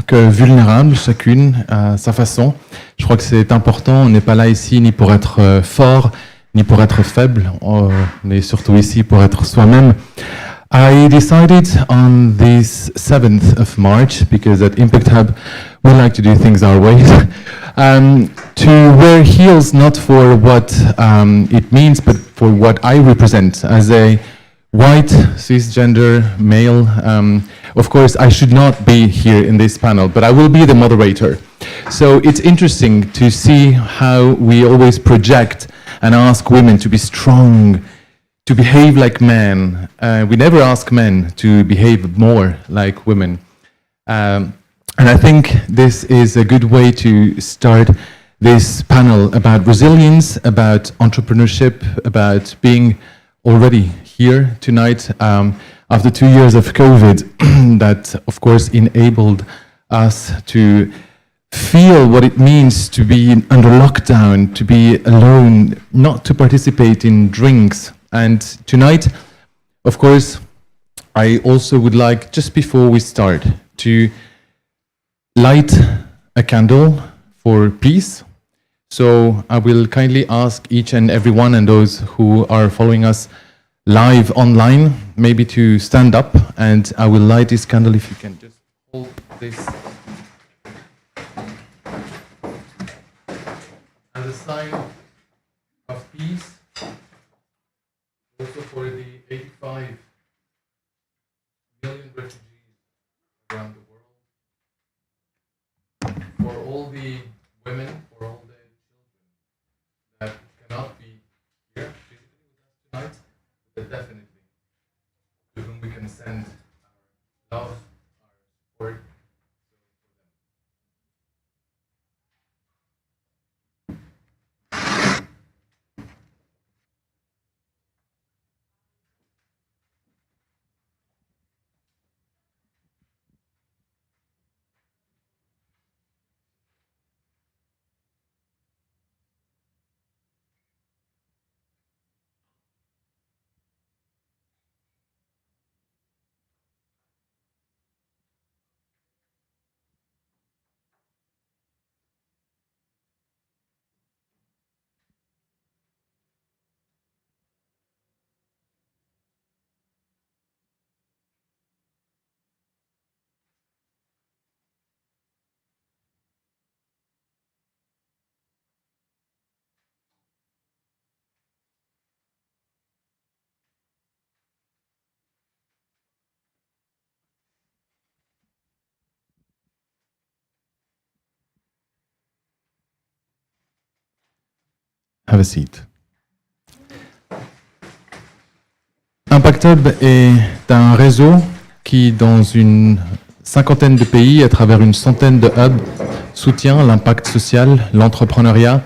que vulnérables, chacune à sa façon. Je crois que c'est important, on n'est pas là ici ni pour être fort, ni pour être faible, on est surtout ici pour être soi-même. I decided on this 7th of March, because at Impact Hub we like to do things our way, to wear heels not for what it means, but for what I represent as a white, cisgender male. Of course, I should not be here in this panel, but I will be the moderator. So it's interesting to see how we always project and ask women to be strong, to behave like men. We never ask men to behave more like women. And I think this is a good way to start this panel about resilience, about entrepreneurship, about being already here tonight after 2 years of COVID that, of course, enabled us to feel what it means to be under lockdown, to be alone, not to participate in drinks. And tonight, of course, I also would like, just before we start, to light a candle for peace. So I will kindly ask each and every one, and those who are following us live online, maybe to stand up, and I will light this candle. If you can just hold this as a sign of peace, also for the 85 million refugees around the world, for all the women, for all the children that cannot be here physically with us tonight, but definitely to whom we can send our love, our support. Have a seat. Impact Hub est un réseau qui, dans une cinquantaine de pays, à travers une centaine de hubs, soutient l'impact social, l'entrepreneuriat,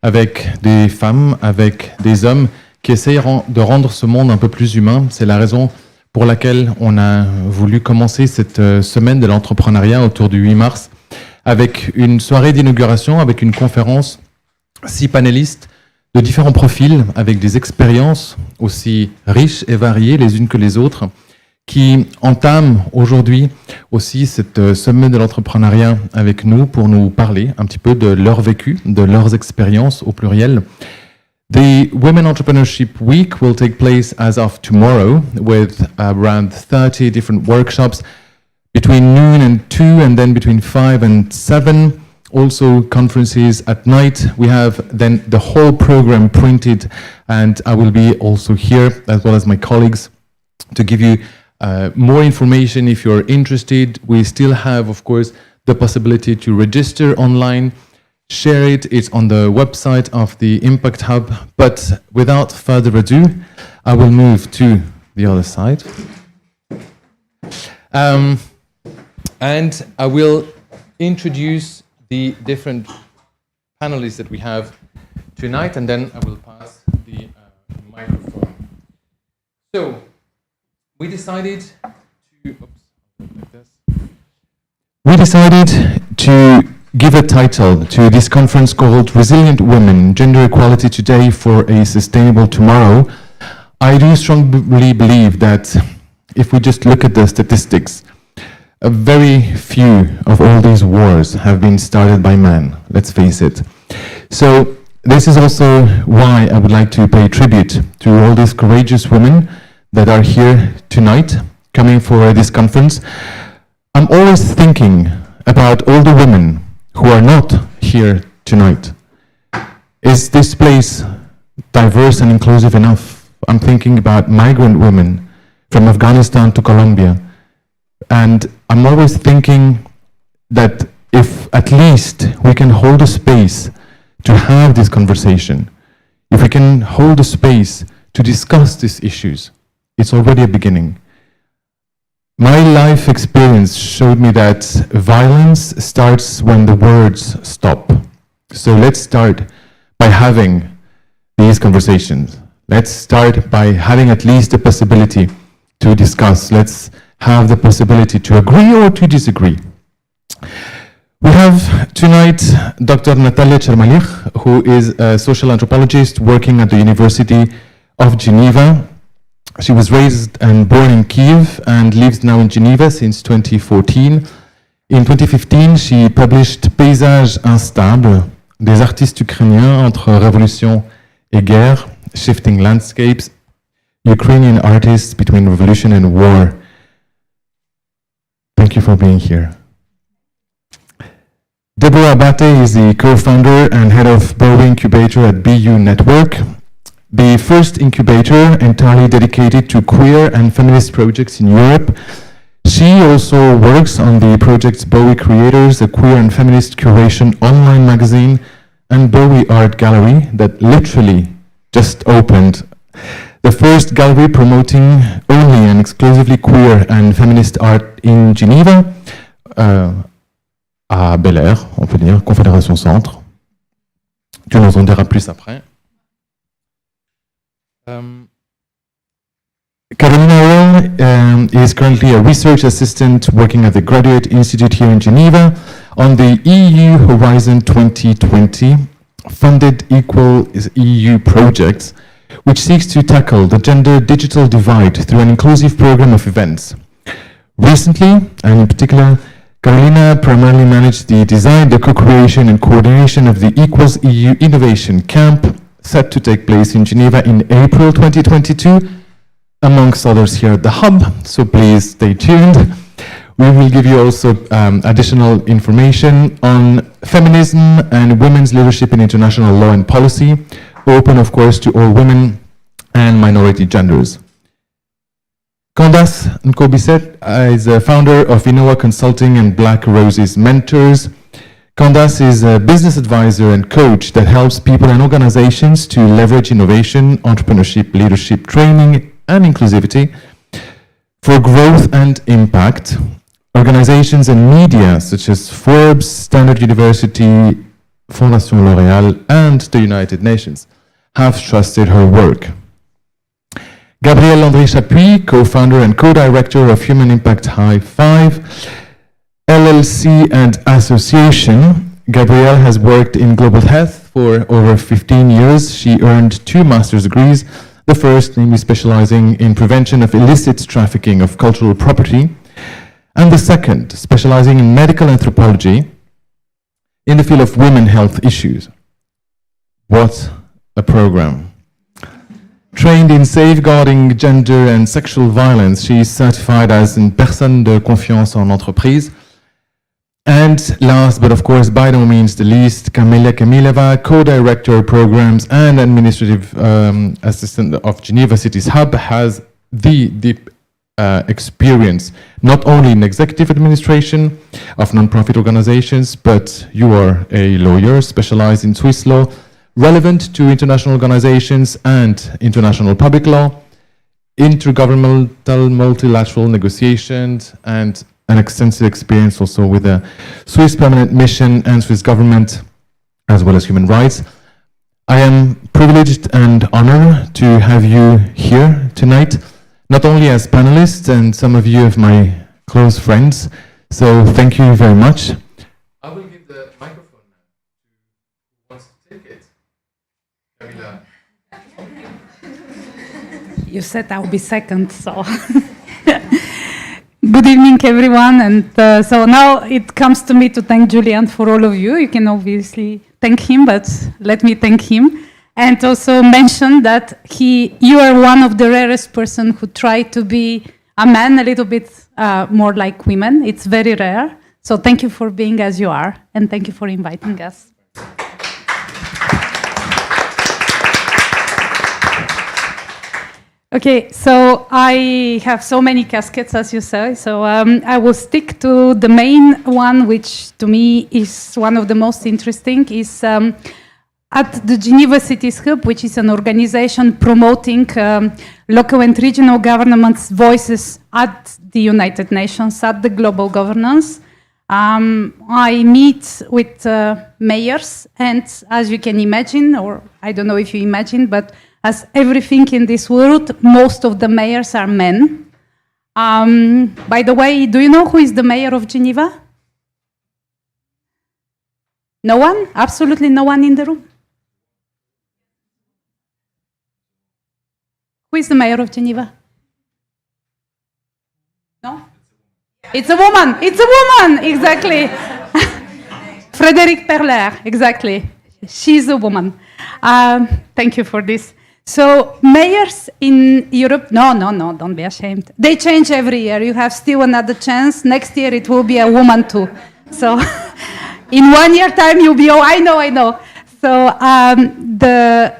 avec des femmes, avec des hommes qui essayent de rendre ce monde un peu plus humain. C'est la raison pour laquelle on a voulu commencer cette semaine de l'entrepreneuriat autour du 8 mars, avec une soirée d'inauguration, avec une conférence, 6 panélistes, de différents profils, avec des expériences aussi riches et variées les unes que les autres, qui entament aujourd'hui aussi cette semaine de l'entrepreneuriat avec nous pour nous parler un petit peu de leur vécu, de leurs expériences au pluriel. The Women Entrepreneurship Week will take place as of tomorrow with around 30 different workshops between noon and 2 and then between 5 and 7. Also conferences at night. We have then the whole program printed, and I will be also here, as well as my colleagues, to give you more information if you're interested. We still have, of course, the possibility to register online, share it. It's on the website of the Impact Hub. But without further ado, I will move to the other side. And I will introduce the different panelists that we have tonight, and then I will pass the microphone. So, we decided to give a title to this conference called Resilient Women, Gender Equality Today for a Sustainable Tomorrow. I do strongly believe that if we just look at the statistics, A very few of all these wars have been started by men, let's face it. So this is also why I would like to pay tribute to all these courageous women that are here tonight, coming for this conference. I'm always thinking about all the women who are not here tonight. Is this place diverse and inclusive enough? I'm thinking about migrant women from Afghanistan to Colombia. And I'm always thinking that if at least we can hold a space to have this conversation, if we can hold a space to discuss these issues, it's already a beginning. My life experience showed me that violence starts when the words stop. So let's start by having these conversations. Let's start by having at least a possibility to discuss. Let's have the possibility to agree or to disagree. We have tonight Dr. Natalia Chermalich, who is a social anthropologist working at the University of Geneva. She was raised and born in Kiev and lives now in Geneva since 2014. In 2015, she published Paysages instables, des artistes ukrainiens entre révolution et guerre, shifting landscapes, Ukrainian artists between revolution and war. Thank you for being here. Deborah Abate is the co-founder and head of Bowie Incubator at BU Network, the first incubator entirely dedicated to queer and feminist projects in Europe. She also works on the projects Bowie Creators, a queer and feminist curation online magazine, and Bowie Art Gallery that literally just opened. The first gallery promoting only and exclusively queer and feminist art in Geneva, à Bel Air, on peut dire, Confédération Centre. Tu nous en diras plus après. Carolina Roll is currently a research assistant working at the Graduate Institute here in Geneva on the EU Horizon 2020 funded Equal EU project, which seeks to tackle the gender digital divide through an inclusive program of events. Recently, and in particular, Carolina primarily managed the design, the co-creation and coordination of the Equals EU Innovation Camp, set to take place in Geneva in April 2022, amongst others here at the Hub, so please stay tuned. We will give you also additional information on feminism and women's leadership in international law and policy, open of course to all women and minority genders. Candace Nkobisset is a founder of Inoa Consulting and Black Roses Mentors. Candace is a business advisor and coach that helps people and organizations to leverage innovation, entrepreneurship, leadership, training, and inclusivity for growth and impact. Organizations and media such as Forbes, Standard University, Fondation L'Oréal, and the United Nations have trusted her work. Gabrielle Landry-Chapuis, co-founder and co-director of Human Impact High Five, LLC and Association. Gabrielle has worked in global health for over 15 years. She earned 2 master's degrees, the first namely specializing in prevention of illicit trafficking of cultural property, and the second specializing in medical anthropology in the field of women health issues. What a program. Trained in safeguarding gender and sexual violence, she is certified as une personne de confiance en entreprise. And last, but of course by no means the least, Camelia Kamileva, co-director programs and administrative assistant of Geneva City's Hub, has the deep experience, not only in executive administration of non-profit organizations, but you are a lawyer specialized in Swiss law, relevant to international organizations and international public law, intergovernmental multilateral negotiations, and an extensive experience also with the Swiss Permanent Mission and Swiss government, as well as human rights. I am privileged and honored to have you here tonight, not only as panelists and some of you of my close friends, so thank you very much. I will give the microphone now to who wants to take it. Camila. You said I'll be second, so. Good evening, everyone. And so now it comes to me to thank Julian for all of you. You can obviously thank him, but let me thank him. And also mention that you are one of the rarest person who try to be a man a little bit more like women. It's very rare. So thank you for being as you are, and thank you for inviting us. Okay, so I have so many caskets, as you say, so I will stick to the main one, which to me is one of the most interesting, is at the Geneva Cities Hub, which is an organization promoting local and regional governments' voices at the United Nations, at the global governance. I meet with mayors, and as you can imagine, or I don't know if you imagine, but as everything in this world, most of the mayors are men. By the way, do you know who is the mayor of Geneva? No one? Absolutely no one in the room? Who is the mayor of Geneva? No? It's a woman! It's a woman! Exactly. Frédéric Perler, exactly. She's a woman. Thank you for this. So mayors in Europe, no, don't be ashamed. They change every year. You have still another chance. Next year it will be a woman too. So in 1 year time you'll be, I know. So the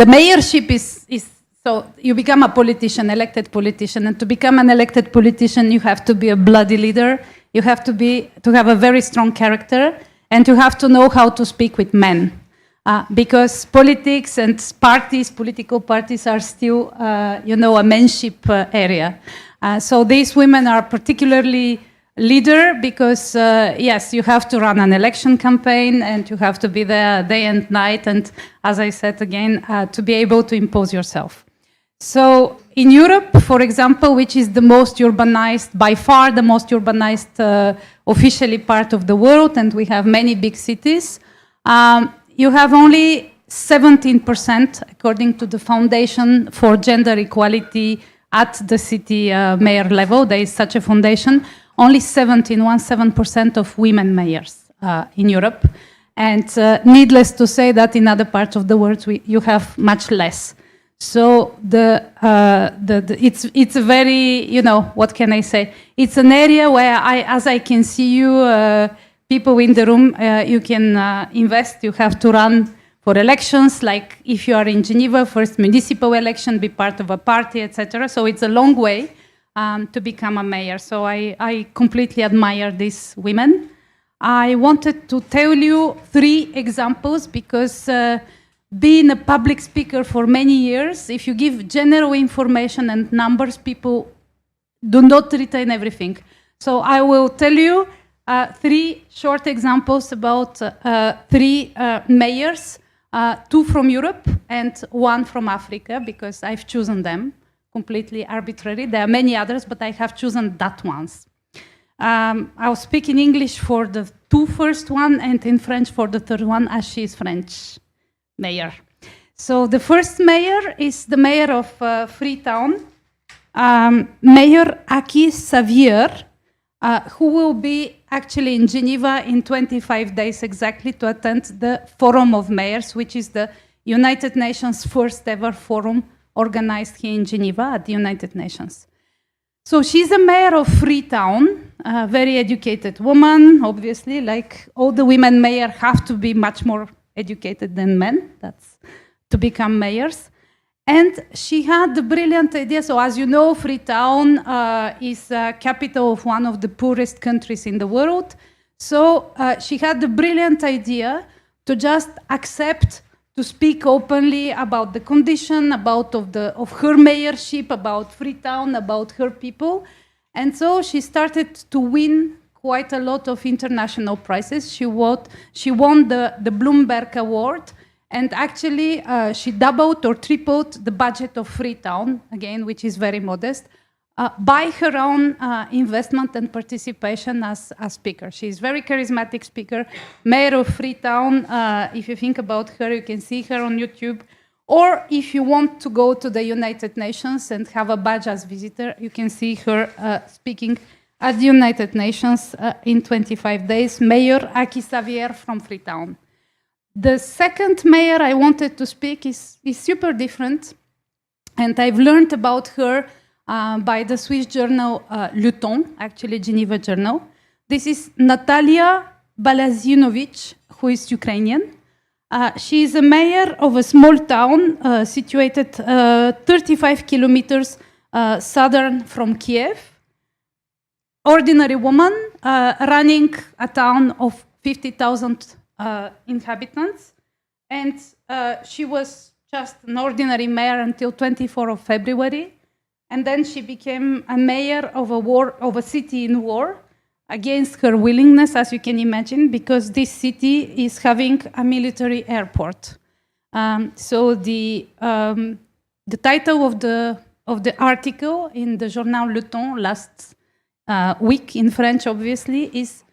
mayorship is so you become a politician, elected politician, and to become an elected politician you have to be a bloody leader. You have to have a very strong character, and you have to know how to speak with men. Because politics and political parties are still, a manship area. So these women are particularly leader because, yes, you have to run an election campaign and you have to be there day and night. And as I said again, to be able to impose yourself. So in Europe, for example, which is the most urbanized, by far the most urbanized officially part of the world, and we have many big cities, you have only 17%, according to the Foundation for Gender Equality at the city mayor level. There is such a foundation. Only 17% of women mayors in Europe. And needless to say that in other parts of the world, you have much less. So it's a very, what can I say? It's an area where as I can see you, people in the room, you can invest, you have to run for elections, like if you are in Geneva, first municipal election, be part of a party, etc. So it's a long way to become a mayor. So I completely admire these women. I wanted to tell you 3 examples because being a public speaker for many years, if you give general information and numbers, people do not retain everything. So I will tell you 3 short examples about 3 mayors, 2 from Europe and 1 from Africa, because I've chosen them completely arbitrary. There are many others, but I have chosen that ones. I'll speak in English for the 2 first one and in French for the 3rd one, as she is French mayor. So the first mayor is the mayor of Freetown, Mayor Aki Xavier, who will be actually in Geneva in 25 days exactly to attend the Forum of Mayors, which is the United Nations' first ever forum organized here in Geneva at the United Nations. So she's a mayor of Freetown, a very educated woman, obviously, like all the women mayors have to be much more educated than men, that's to become mayors. And she had the brilliant idea, so as you know, Freetown is capital of one of the poorest countries in the world. So she had the brilliant idea to just accept to speak openly about the condition, of her mayorship, about Freetown, about her people. And so she started to win quite a lot of international prizes. She won the Bloomberg Award. And actually, she doubled or tripled the budget of Freetown, again, which is very modest, by her own investment and participation as speaker. She's a very charismatic speaker, mayor of Freetown. If you think about her, you can see her on YouTube. Or if you want to go to the United Nations and have a badge as visitor, you can see her speaking at the United Nations in 25 days, Mayor Aki Xavier from Freetown. The second mayor I wanted to speak is super different, and I've learned about her by the Swiss journal Le Temps, actually Geneva journal. This is Natalia Balazinovic, who is Ukrainian. She is a mayor of a small town situated 35 kilometers southern from Kiev. Ordinary woman running a town of 50,000 inhabitants. And she was just an ordinary mayor until 24th of February. And then she became a mayor of a city in war, against her willingness, as you can imagine, because this city is having a military airport. So the title of the article in the journal Le Temps last week, in French obviously, is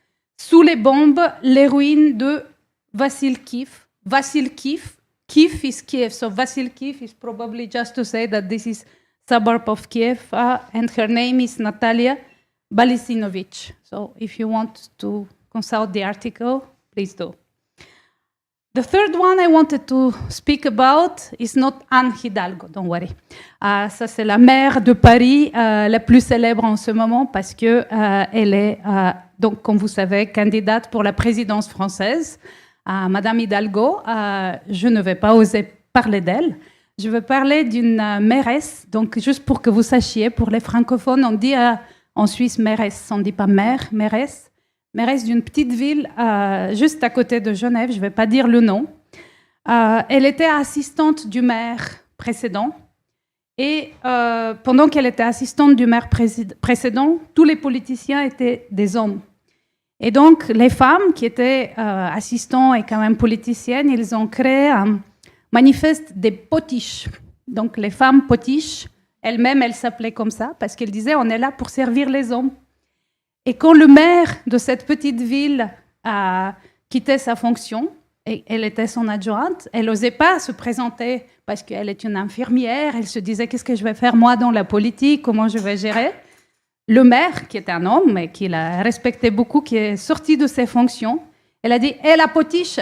Sous les bombes, les ruines de Vassilkiv. Vassilkiv, Kiev is Kiev, so Vassilkiv is probably just to say that this is suburb of Kiev, and her name is Natalia Balazinovic. So if you want to consult the article, please do. The third one I wanted to speak about is not Anne Hidalgo, don't worry. Ça, c'est la maire de Paris, la plus célèbre en ce moment, parce que elle est, donc, comme vous savez, candidate pour la présidence française. Madame Hidalgo, je ne vais pas oser parler d'elle. Je vais parler d'une mairesse, donc juste pour que vous sachiez, pour les francophones, on dit en Suisse mairesse, on ne dit pas maire, mairesse. Mairesse d'une petite ville juste à côté de Genève, je ne vais pas dire le nom. Elle était assistante du maire précédent. Et pendant qu'elle était assistante du maire précédent, tous les politiciens étaient des hommes. Et donc, les femmes qui étaient assistants et quand même politiciennes, ils ont créé un manifeste des potiches. Donc, les femmes potiches, elles-mêmes, elles s'appelaient comme ça, parce qu'elles disaient, on est là pour servir les hommes. Et quand le maire de cette petite ville a quitté sa fonction, et elle était son adjointe, elle n'osait pas se présenter parce qu'elle est une infirmière, elle se disait qu'est-ce que je vais faire moi dans la politique, comment je vais gérer. Le maire, qui était un homme et qui la respectait beaucoup, qui est sorti de ses fonctions, elle a dit « Hé, la potiche,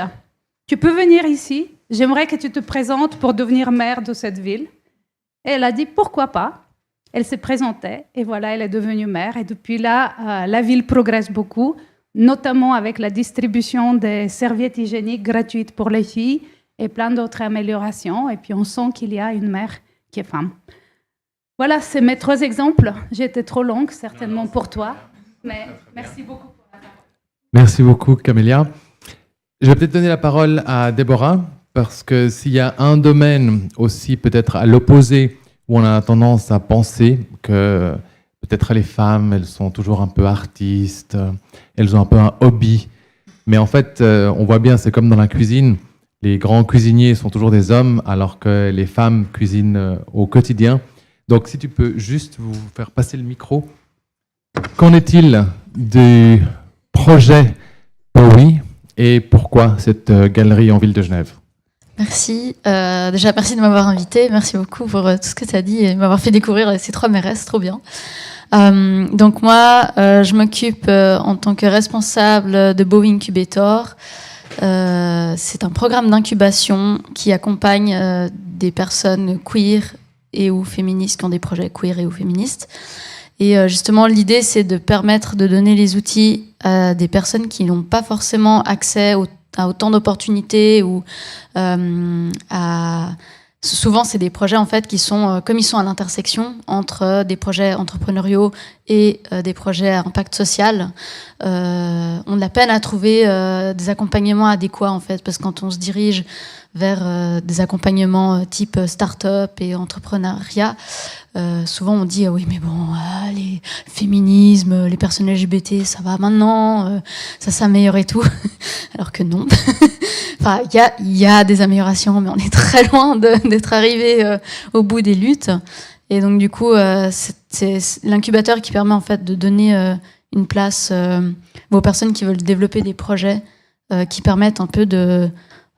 tu peux venir ici, j'aimerais que tu te présentes pour devenir maire de cette ville. » Et elle a dit « Pourquoi pas ?» Elle s'est présentée et voilà, elle est devenue maire. Et depuis là, la ville progresse beaucoup, notamment avec la distribution des serviettes hygiéniques gratuites pour les filles et plein d'autres améliorations. Et puis on sent qu'il y a une maire qui est femme. Voilà, c'est mes 3 exemples. J'ai été trop longue, certainement pour toi, mais merci beaucoup pour la parole. Merci beaucoup, Camélia. Je vais peut-être donner la parole à Déborah, parce que s'il y a un domaine aussi peut-être à l'opposé où on a tendance à penser que peut-être les femmes, elles sont toujours un peu artistes, elles ont un peu un hobby. Mais en fait, on voit bien, c'est comme dans la cuisine, les grands cuisiniers sont toujours des hommes, alors que les femmes cuisinent au quotidien. Donc si tu peux juste vous faire passer le micro. Qu'en est-il du projet Bowie et pourquoi cette galerie en ville de Genève ? Merci. Déjà, merci de m'avoir invité. Merci beaucoup pour tout ce que tu as dit et m'avoir fait découvrir ces 3 mairesses. Trop bien. Donc moi, je m'occupe en tant que responsable de Bowie Incubator. C'est un programme d'incubation qui accompagne des personnes queer et ou féministes qui ont des projets queer et ou féministes. Et justement, l'idée, c'est de permettre de donner les outils à des personnes qui n'ont pas forcément accès à autant d'opportunités ou souvent c'est des projets en fait qui sont comme ils sont à l'intersection entre des projets entrepreneuriaux et des projets à impact social. On a la peine à trouver des accompagnements adéquats en fait, parce que quand on se dirige vers des accompagnements type start-up et entrepreneuriat, souvent on dit oui mais bon les féminismes, les personnes LGBT ça va maintenant, ça s'améliore et tout, alors que non. Enfin il y a des améliorations, mais on est très loin d'être arrivé au bout des luttes. Et donc du coup c'est l'incubateur qui permet en fait de donner une place aux personnes qui veulent développer des projets qui permettent un peu de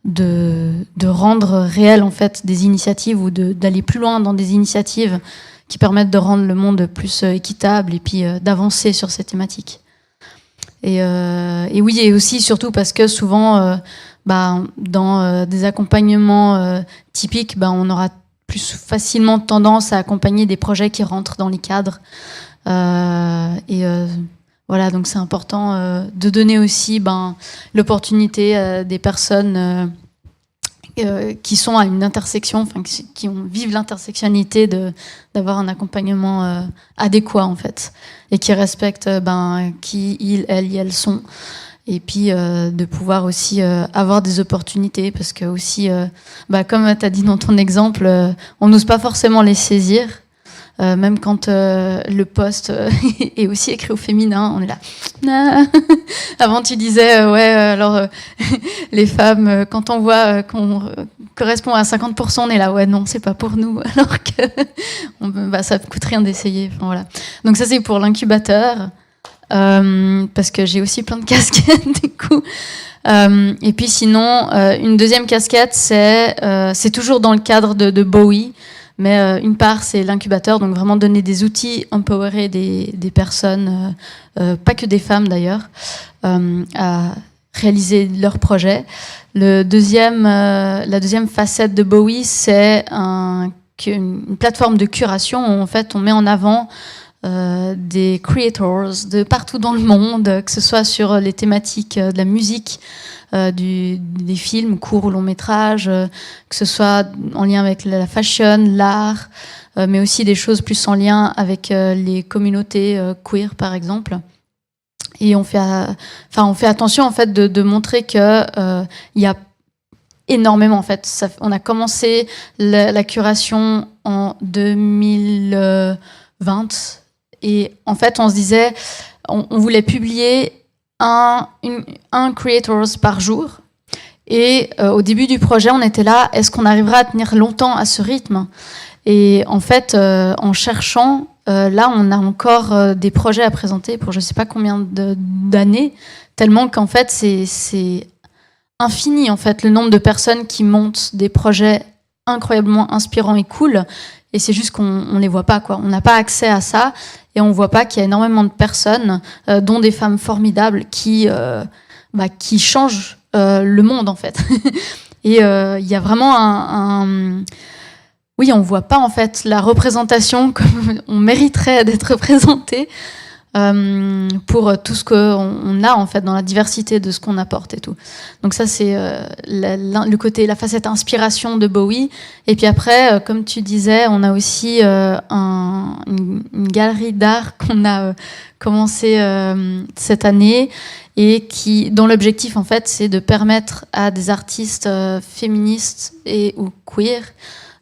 de rendre réel en fait des initiatives ou d'aller plus loin dans des initiatives qui permettent de rendre le monde plus équitable et puis d'avancer sur ces thématiques. Et oui, et aussi surtout parce que souvent, dans des accompagnements typiques, on aura plus facilement tendance à accompagner des projets qui rentrent dans les cadres. Voilà, donc c'est important de donner aussi l'opportunité à des personnes qui sont à une intersection, qui vivent l'intersectionnalité d'avoir un accompagnement adéquat en fait, et qui respectent qui ils, elles sont, et puis de pouvoir aussi avoir des opportunités, parce que aussi, comme tu as dit dans ton exemple, on n'ose pas forcément les saisir. Même quand le poste est aussi écrit au féminin, on est là. Avant, tu disais, alors les femmes, quand on voit qu'on correspond à 50%, on est là, ouais, non, c'est pas pour nous, alors que ça ne coûte rien d'essayer. Enfin, voilà. Donc ça, c'est pour l'incubateur, parce que j'ai aussi plein de casquettes, du coup. Et puis sinon, une deuxième casquette, c'est toujours dans le cadre de Bowie. Mais une part, c'est l'incubateur, donc vraiment donner des outils, empowerer des personnes, pas que des femmes d'ailleurs, à réaliser leurs projets. La deuxième facette de Bowie, c'est une plateforme de curation où en fait on met en avant des creators de partout dans le monde, que ce soit sur les thématiques de la musique, des films, courts ou longs métrages, que ce soit en lien avec la fashion, l'art, mais aussi des choses plus en lien avec les communautés queer par exemple. Et on fait attention en fait de montrer que il y a énormément en fait. On a commencé la curation en 2020 et en fait on se disait on voulait publier un creators par jour. Et au début du projet, on était là, est-ce qu'on arrivera à tenir longtemps à ce rythme ? Et en fait, en cherchant, là, on a encore des projets à présenter pour je ne sais pas combien d'années, tellement qu'en fait, c'est infini, en fait, le nombre de personnes qui montent des projets incroyablement inspirants et cool. Et c'est juste qu'on ne les voit pas, quoi. On n'a pas accès à ça. Et on voit pas qu'il y a énormément de personnes, dont des femmes formidables, qui changent le monde en fait. Et il y a vraiment oui, on voit pas en fait la représentation comme on mériterait d'être représenté pour tout ce qu'on a en fait dans la diversité de ce qu'on apporte et tout. Donc ça c'est le côté, la facette inspiration de Bowie. Et puis après, comme tu disais, on a aussi une galerie d'art qu'on a commencé cette année et dont l'objectif en fait c'est de permettre à des artistes féministes ou queer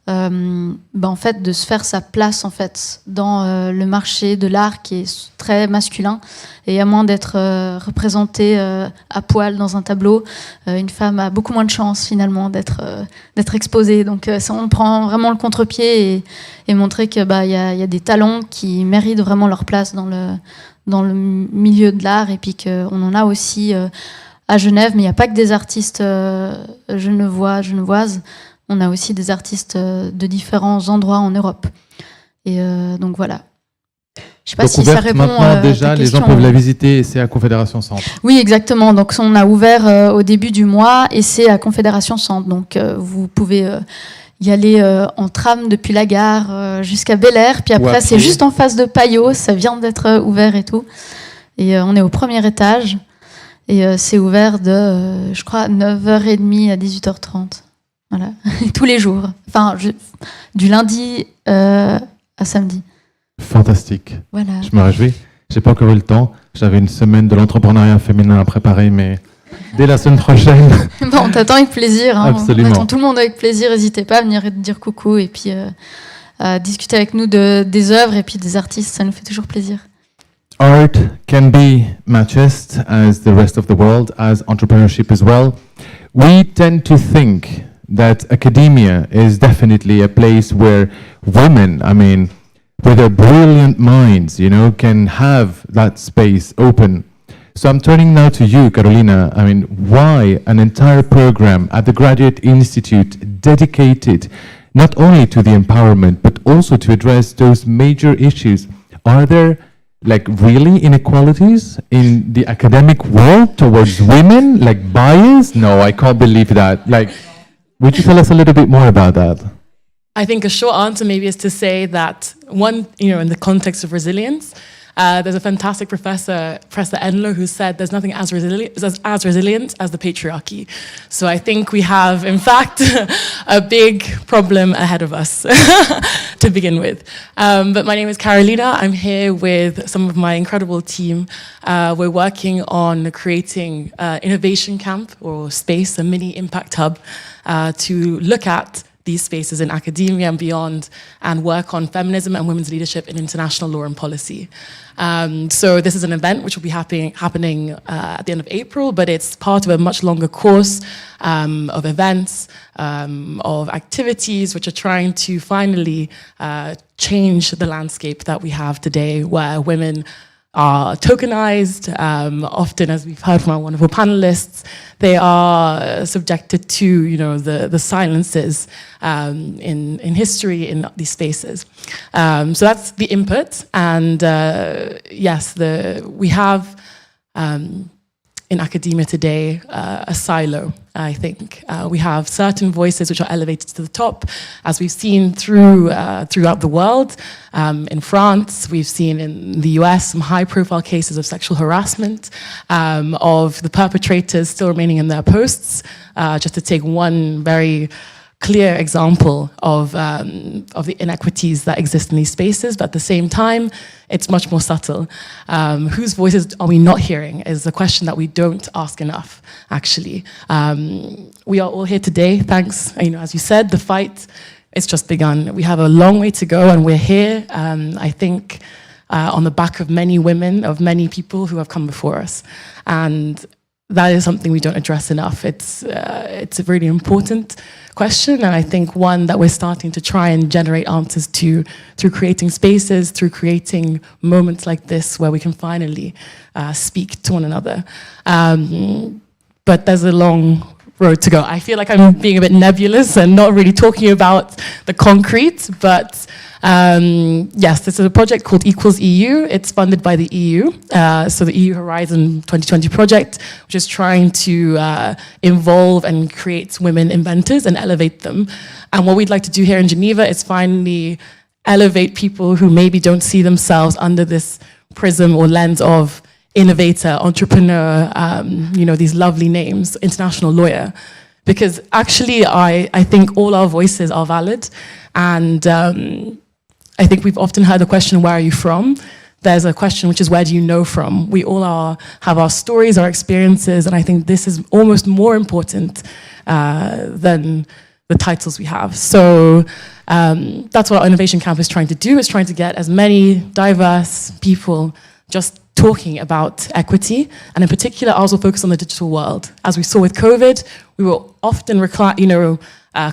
en fait de se faire sa place en fait dans le marché de l'art qui est très masculin, et à moins d'être représentée à poil dans un tableau, une femme a beaucoup moins de chance finalement d'être exposée. Donc ça, on prend vraiment le contre-pied et montrer que y a des talents qui méritent vraiment leur place dans le milieu de l'art, et puis qu'on en a aussi à Genève, mais il n'y a pas que des artistes genevoises. On a aussi des artistes de différents endroits en Europe. Et donc voilà. Je sais pas si ça répond maintenant, déjà, les gens peuvent la visiter, et c'est à Confédération Centre. Oui, exactement. Donc on a ouvert au début du mois et c'est à Confédération Centre. Donc vous pouvez y aller en tram depuis la gare jusqu'à Bel Air. Puis après, c'est juste en face de Payot. Ça vient d'être ouvert et tout. Et on est au premier étage. Et c'est ouvert de, je crois, 9h30 à 18h30. Voilà, tous les jours. Enfin, du lundi à samedi. Fantastique. Voilà. Je me réjouis. J'ai pas encore eu le temps. J'avais une semaine de l'entrepreneuriat féminin à préparer, mais dès la semaine prochaine. On t'attend avec plaisir. Hein. Absolument. On attend tout le monde avec plaisir. N'hésitez pas à venir dire coucou et puis à discuter avec nous des œuvres et puis des artistes. Ça nous fait toujours plaisir. Art can be manifest as the rest of the world, as entrepreneurship as well. We tend to think that academia is definitely a place where women, with their brilliant minds, can have that space open. So I'm turning now to you, Carolina. I mean, why an entire program at the Graduate Institute dedicated not only to the empowerment, but also to address those major issues? Are there like really inequalities in the academic world towards women, like bias? No, I can't believe that. Like, would you tell us a little bit more about that? I think a short answer maybe is to say that one, in the context of resilience, there's a fantastic professor, Professor Enlow, who said there's nothing as resilient as the patriarchy. So I think we have, in fact, a big problem ahead of us to begin with. But my name is Carolina. I'm here with some of my incredible team. We're working on creating innovation camp or space, a mini impact hub, to look at these spaces in academia and beyond, and work on feminism and women's leadership in international law and policy. So this is an event which will be happening at the end of April, but it's part of a much longer course of events, of activities which are trying to finally change the landscape that we have today, where women are tokenized. Often, as we've heard from our wonderful panelists, they are subjected to, the silences in history in these spaces. So that's the input. And yes, we have in academia today a silo, I think. We have certain voices which are elevated to the top, as we've seen throughout the world. In France, we've seen in the US some high-profile cases of sexual harassment, of the perpetrators still remaining in their posts. Just to take one very clear example of the inequities that exist in these spaces, but at the same time, it's much more subtle. Whose voices are we not hearing is a question that we don't ask enough, actually. We are all here today, thanks, as you said, the fight, it's just begun. We have a long way to go, and we're here, I think, on the back of many women, of many people who have come before us. And that is something we don't address enough. It's a really important question, and I think one that we're starting to try and generate answers to through creating spaces, through creating moments like this where we can finally speak to one another. But there's a long road to go. I feel like I'm being a bit nebulous and not really talking about the concrete, but yes, this is a project called Equals EU. It's funded by the EU, so the EU Horizon 2020 project, which is trying to involve and create women inventors and elevate them. And what we'd like to do here in Geneva is finally elevate people who maybe don't see themselves under this prism or lens of innovator, entrepreneur, these lovely names, international lawyer. Because actually, I think all our voices are valid. And I think we've often heard the question, where are you from? There's a question which is, where do you know from? We all have our stories, our experiences, and I think this is almost more important than the titles we have. So that's what our Innovation Camp is trying to do, is trying to get as many diverse people just talking about equity, and in particular, ours will focus on the digital world. As we saw with COVID, we were often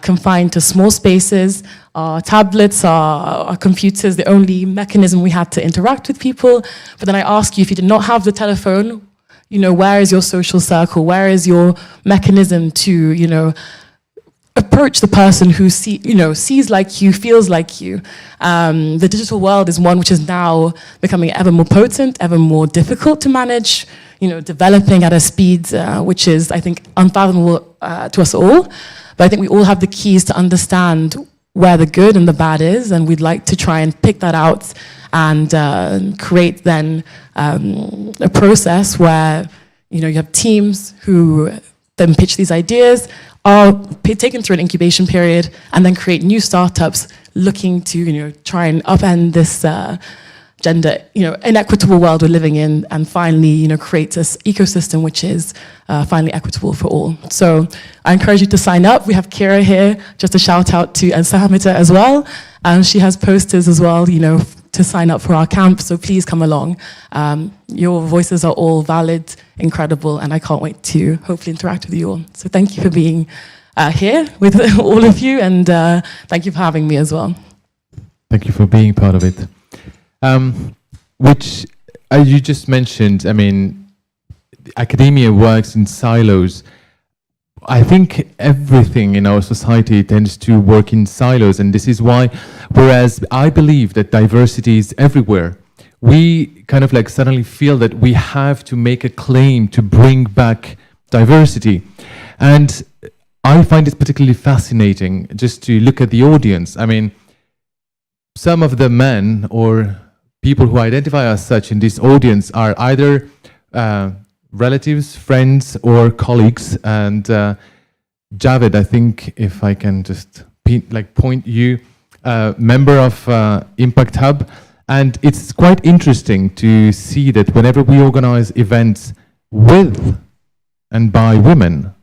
confined to small spaces. Our tablets, our computers, the only mechanism we had to interact with people. But then I ask you, if you did not have the telephone, where is your social circle? Where is your mechanism to, approach the person who sees like you, feels like you? The digital world is one which is now becoming ever more potent, ever more difficult to manage, developing at a speed which is, I think, unfathomable to us all. But I think we all have the keys to understand where the good and the bad is, and we'd like to try and pick that out and create then a process where you have teams who then pitch these ideas, are taken through an incubation period, and then create new startups looking to try and upend this gender inequitable world we're living in, and finally create this ecosystem which is finally equitable for all. So I encourage you to sign up. We have Kira here, just a shout out to, and Sahamita as well. She has posters as well, to sign up for our camp, so please come along. Your voices are all valid, incredible, and I can't wait to hopefully interact with you all. So thank you for being here with all of you, and thank you for having me as well. Thank you for being part of it. Which, as you just mentioned, academia works in silos. I think everything in our society tends to work in silos, and this is why, whereas I believe that diversity is everywhere, we kind of like suddenly feel that we have to make a claim to bring back diversity. And I find it particularly fascinating just to look at the audience. I mean, some of the men or people who identify as such in this audience are either relatives, friends, or colleagues. And Javed, I think, if I can just point you, member of Impact Hub. And it's quite interesting to see that whenever we organize events with and by women,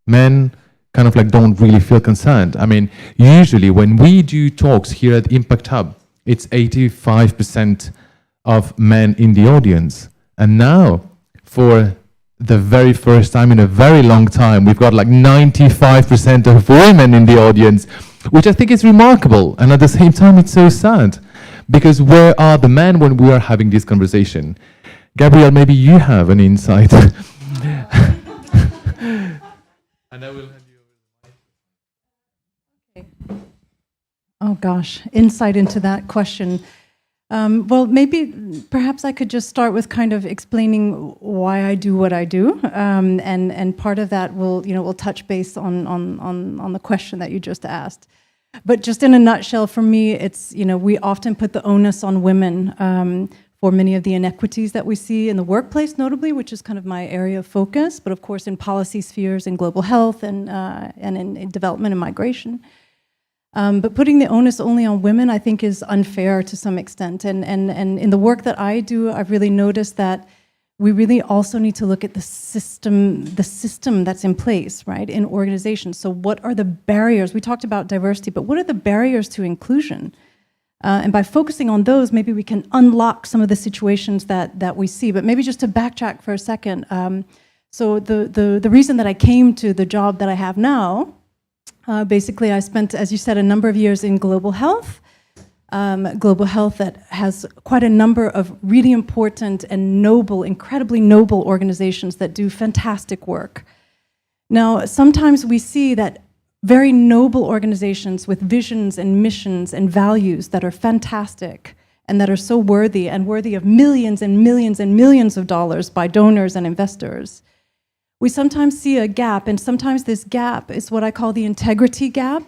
men kind of like don't really feel concerned. I mean, usually when we do talks here at Impact Hub, it's 85% of men in the audience. And now, for the very first time in a very long time, we've got like 95% of women in the audience, which I think is remarkable. And at the same time, it's so sad. Because where are the men when we are having this conversation? Gabrielle, maybe you have an insight. And I will hand you over. Okay. Oh gosh, insight into that question. Well, perhaps I could just start with kind of explaining why I do what I do, and part of that will touch base on the question that you just asked. But just in a nutshell, for me, it's, we often put the onus on women for many of the inequities that we see in the workplace, notably, which is kind of my area of focus, but of course in policy spheres, in global health, and in development and migration. But putting the onus only on women, I think, is unfair to some extent. And in the work that I do, I've really noticed that we really also need to look at the system that's in place, right, in organizations. So what are the barriers? We talked about diversity, but what are the barriers to inclusion? And by focusing on those, maybe we can unlock some of the situations that we see. But maybe just to backtrack for a second. So the reason that I came to the job that I have now, basically I spent, as you said, a number of years in global health that has quite a number of really important and noble, incredibly noble organizations that do fantastic work. Now, sometimes we see that very noble organizations with visions and missions and values that are fantastic and that are so worthy of millions and millions and millions of dollars by donors and investors. We sometimes see a gap, and sometimes this gap is what I call the integrity gap.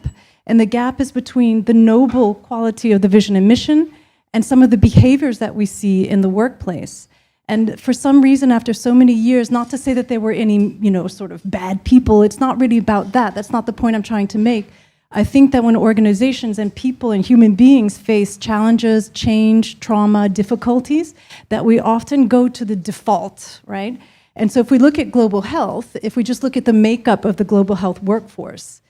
And the gap is between the noble quality of the vision and mission and some of the behaviors that we see in the workplace. And for some reason, after so many years, not to say that there were any, sort of bad people, it's not really about that. That's not the point I'm trying to make. I think that when organizations and people and human beings face challenges, change, trauma, difficulties, that we often go to the default, right? And so if we look at global health, if we just look at the makeup of the global health workforce,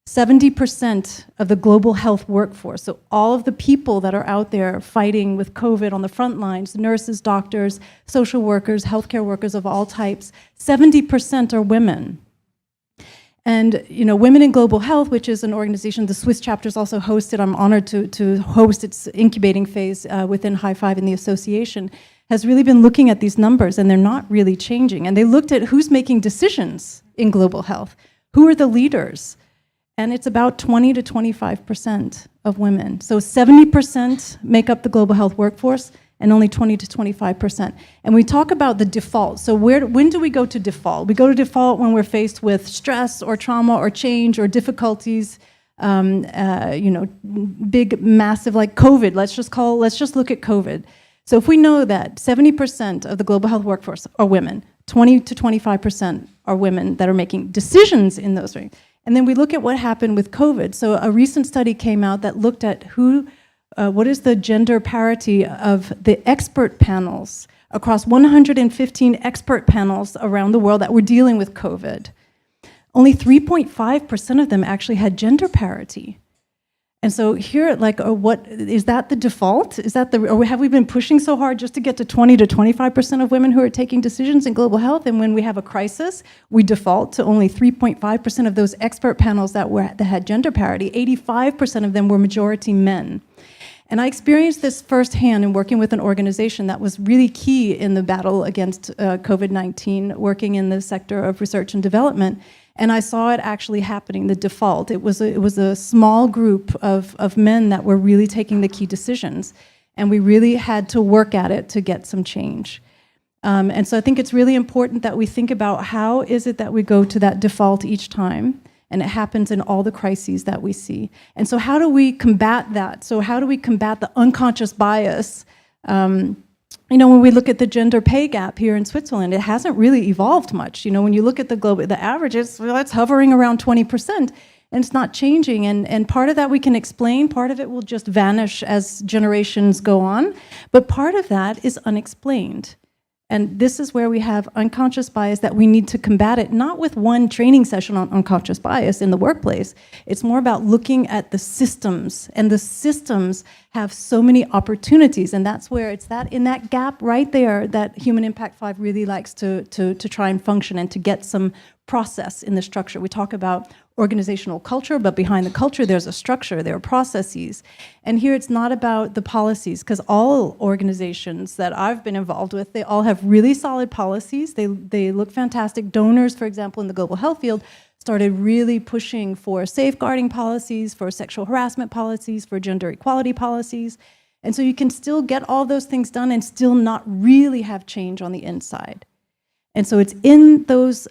70% of the global health workforce, so all of the people that are out there fighting with COVID on the front lines, nurses, doctors, social workers, healthcare workers of all types, 70% are women. And Women in Global Health, which is an organization the Swiss chapter is also hosted, I'm honored to host its incubating phase within High Five in the association, has really been looking at these numbers, and they're not really changing. And they looked at who's making decisions in global health, who are the leaders. And it's about 20 to 25% of women. So 70% make up the global health workforce, and only 20 to 25%. And we talk about the default. So when do we go to default? We go to default when we're faced with stress or trauma or change or difficulties, big, massive, like COVID. Let's just look at COVID. So if we know that 70% of the global health workforce are women, 20 to 25% are women that are making decisions in those things. And then we look at what happened with COVID. So a recent study came out that looked at what is the gender parity of the expert panels across 115 expert panels around the world that were dealing with COVID. Only 3.5% of them actually had gender parity. And so here, what is that the default? Or have we been pushing so hard just to get to 20 to 25% of women who are taking decisions in global health? And when we have a crisis, we default to only 3.5% of those expert panels that had gender parity. 85% of them were majority men. And I experienced this firsthand in working with an organization that was really key in the battle against COVID-19, working in the sector of research and development. And I saw it actually happening, the default. It was a small group of men that were really taking the key decisions. And we really had to work at it to get some change. And so I think it's really important that we think about how is it that we go to that default each time. And it happens in all the crises that we see. And so how do we combat that? So how do we combat the unconscious bias? When we look at the gender pay gap here in Switzerland, it hasn't really evolved much. When you look at the average, it's hovering around 20%, and it's not changing. And part of that we can explain, part of it will just vanish as generations go on, but part of that is unexplained. And this is where we have unconscious bias that we need to combat it, not with one training session on unconscious bias in the workplace. It's more about looking at the systems, and the systems have so many opportunities, and that's where it's that in that gap right there that Human Impact 5 really likes to try and function and to get some process in the structure. We talk about organizational culture, but behind the culture there's a structure, there are processes. And here it's not about the policies, because all organizations that I've been involved with, they all have really solid policies. They look fantastic. Donors, for example, in the global health field, started really pushing for safeguarding policies, for sexual harassment policies, for gender equality policies. And so you can still get all those things done and still not really have change on the inside. And so it's in those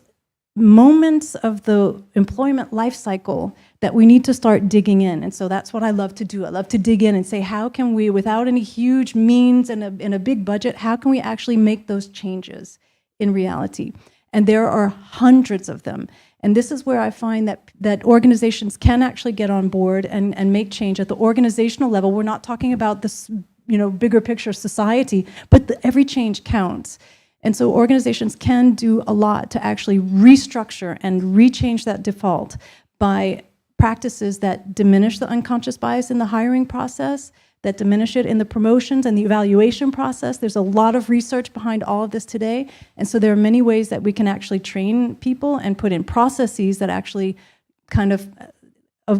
moments of the employment life cycle that we need to start digging in. And so that's what I love to do. I love to dig in and say, how can we, without any huge means and a big budget, how can we actually make those changes in reality? And there are hundreds of them. And this is where I find that organizations can actually get on board and make change at the organizational level. We're not talking about this, bigger picture society, but every change counts. And so organizations can do a lot to actually restructure and rechange that default by practices that diminish the unconscious bias in the hiring process, that diminish it in the promotions and the evaluation process. There's a lot of research behind all of this today. And so there are many ways that we can actually train people and put in processes that actually kind of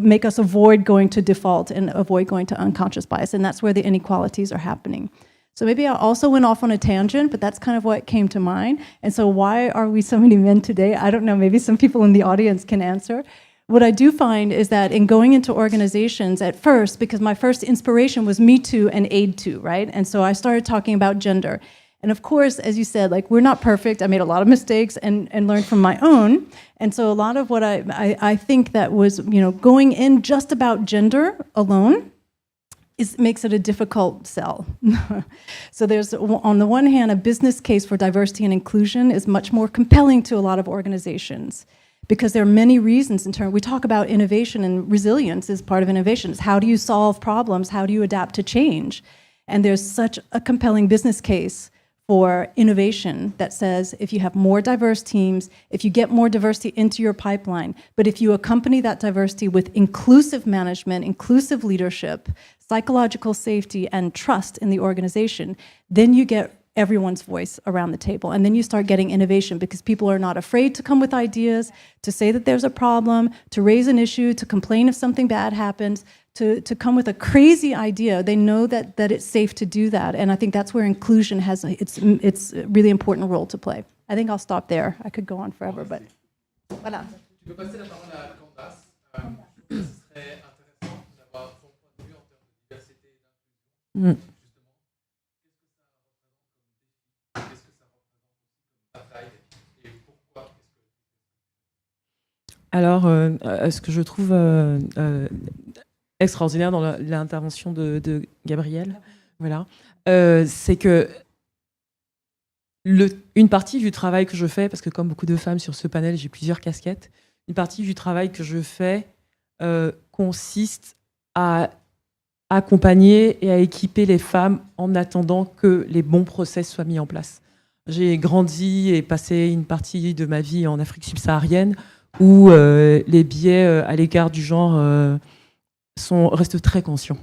make us avoid going to default and avoid going to unconscious bias. And that's where the inequalities are happening. So maybe I also went off on a tangent, but that's kind of what came to mind. And so why are we so many men today? I don't know, maybe some people in the audience can answer. What I do find is that in going into organizations at first, because my first inspiration was Me Too and Aid Too, right? And so I started talking about gender. And of course, as you said, we're not perfect. I made a lot of mistakes and learned from my own. And so a lot of what I think that was, going in just about gender alone, makes it a difficult sell. So there's, on the one hand, a business case for diversity and inclusion is much more compelling to a lot of organizations because there are many reasons in terms, we talk about innovation and resilience as part of innovation. It's how do you solve problems? How do you adapt to change? And there's such a compelling business case for innovation that says if you have more diverse teams, if you get more diversity into your pipeline, but if you accompany that diversity with inclusive management, inclusive leadership, psychological safety, and trust in the organization, then you get everyone's voice around the table. And then you start getting innovation because people are not afraid to come with ideas, to say that there's a problem, to raise an issue, to complain if something bad happens, to come with a crazy idea. They know that it's safe to do that. And I think that's where inclusion has it's a really important role to play. I think I'll stop there. I could go on forever, but voilà. Tu peux passer la parole à Candace. Ce serait intéressant d'avoir son point de vue en termes de diversité et d'inclusion. Qu'est-ce que ça représente comme bataille et pourquoi? Alors, ce que je trouve extraordinaire dans l'intervention de Gabrielle, voilà, c'est que une partie du travail que je fais, parce que comme beaucoup de femmes sur ce panel, j'ai plusieurs casquettes, une partie du travail que je fais consiste à accompagner et à équiper les femmes en attendant que les bons process soient mis en place. J'ai grandi et passé une partie de ma vie en Afrique subsaharienne où les biais à l'égard du genre restent très conscients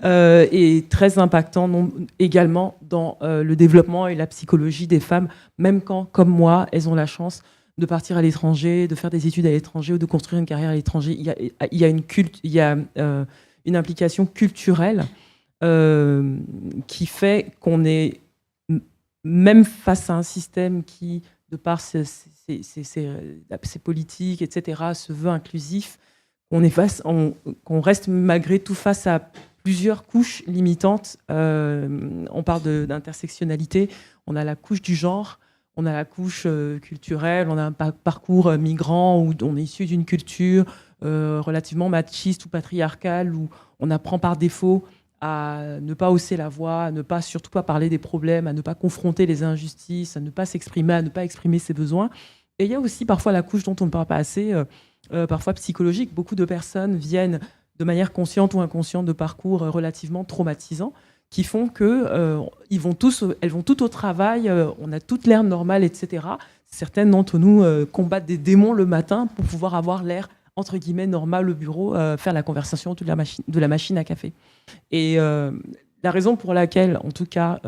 et très impactants également dans le développement et la psychologie des femmes, même quand, comme moi, elles ont la chance de partir à l'étranger, de faire des études à l'étranger ou de construire une carrière à l'étranger. Il y a une implication culturelle qui fait qu'on est, même face à un système qui, de par ses politiques, etc., se veut inclusif, qu'on reste malgré tout face à plusieurs couches limitantes. On parle d'intersectionnalité, on a la couche du genre, on a la couche culturelle, on a un parcours migrant où on est issu d'une culture relativement machiste ou patriarcale, où on apprend par défaut à ne pas hausser la voix, à surtout pas parler des problèmes, à ne pas confronter les injustices, à ne pas s'exprimer, à ne pas exprimer ses besoins. Et il y a aussi parfois la couche dont on ne parle pas assez, parfois psychologique. Beaucoup de personnes viennent de manière consciente ou inconsciente de parcours relativement traumatisants qui font qu'elles vont toutes au travail, on a toute l'air normal, etc. Certaines d'entre nous combattent des démons le matin pour pouvoir avoir l'air entre guillemets normal au bureau, faire la conversation autour de la machine à café. Et la raison pour laquelle, en tout cas,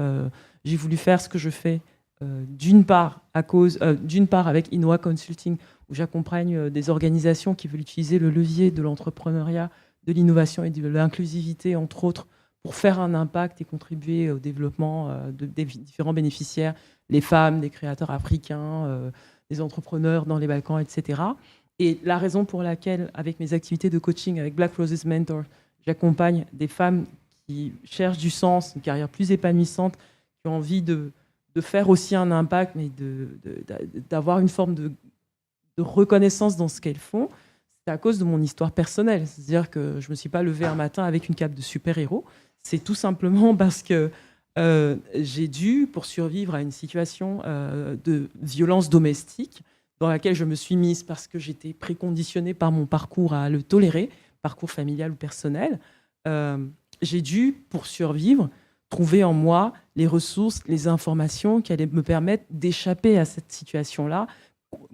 j'ai voulu faire ce que je fais, d'une part avec Inoa Consulting, où j'accompagne des organisations qui veulent utiliser le levier de l'entrepreneuriat, de l'innovation et de l'inclusivité, entre autres, pour faire un impact et contribuer au développement des différents bénéficiaires, les femmes, des créateurs africains, des entrepreneurs dans les Balkans, etc. Et la raison pour laquelle, avec mes activités de coaching, avec Black Roses Mentor, j'accompagne des femmes qui cherchent du sens, une carrière plus épanouissante, qui ont envie de faire aussi un impact, mais d'avoir une forme de reconnaissance dans ce qu'elles font, c'est à cause de mon histoire personnelle. C'est-à-dire que je ne me suis pas levée un matin avec une cape de super-héros. C'est tout simplement parce que j'ai dû, pour survivre à une situation de violence domestique, dans laquelle je me suis mise parce que j'étais préconditionnée par mon parcours à le tolérer, parcours familial ou personnel, j'ai dû, pour survivre, trouver en moi les ressources, les informations qui allaient me permettre d'échapper à cette situation-là,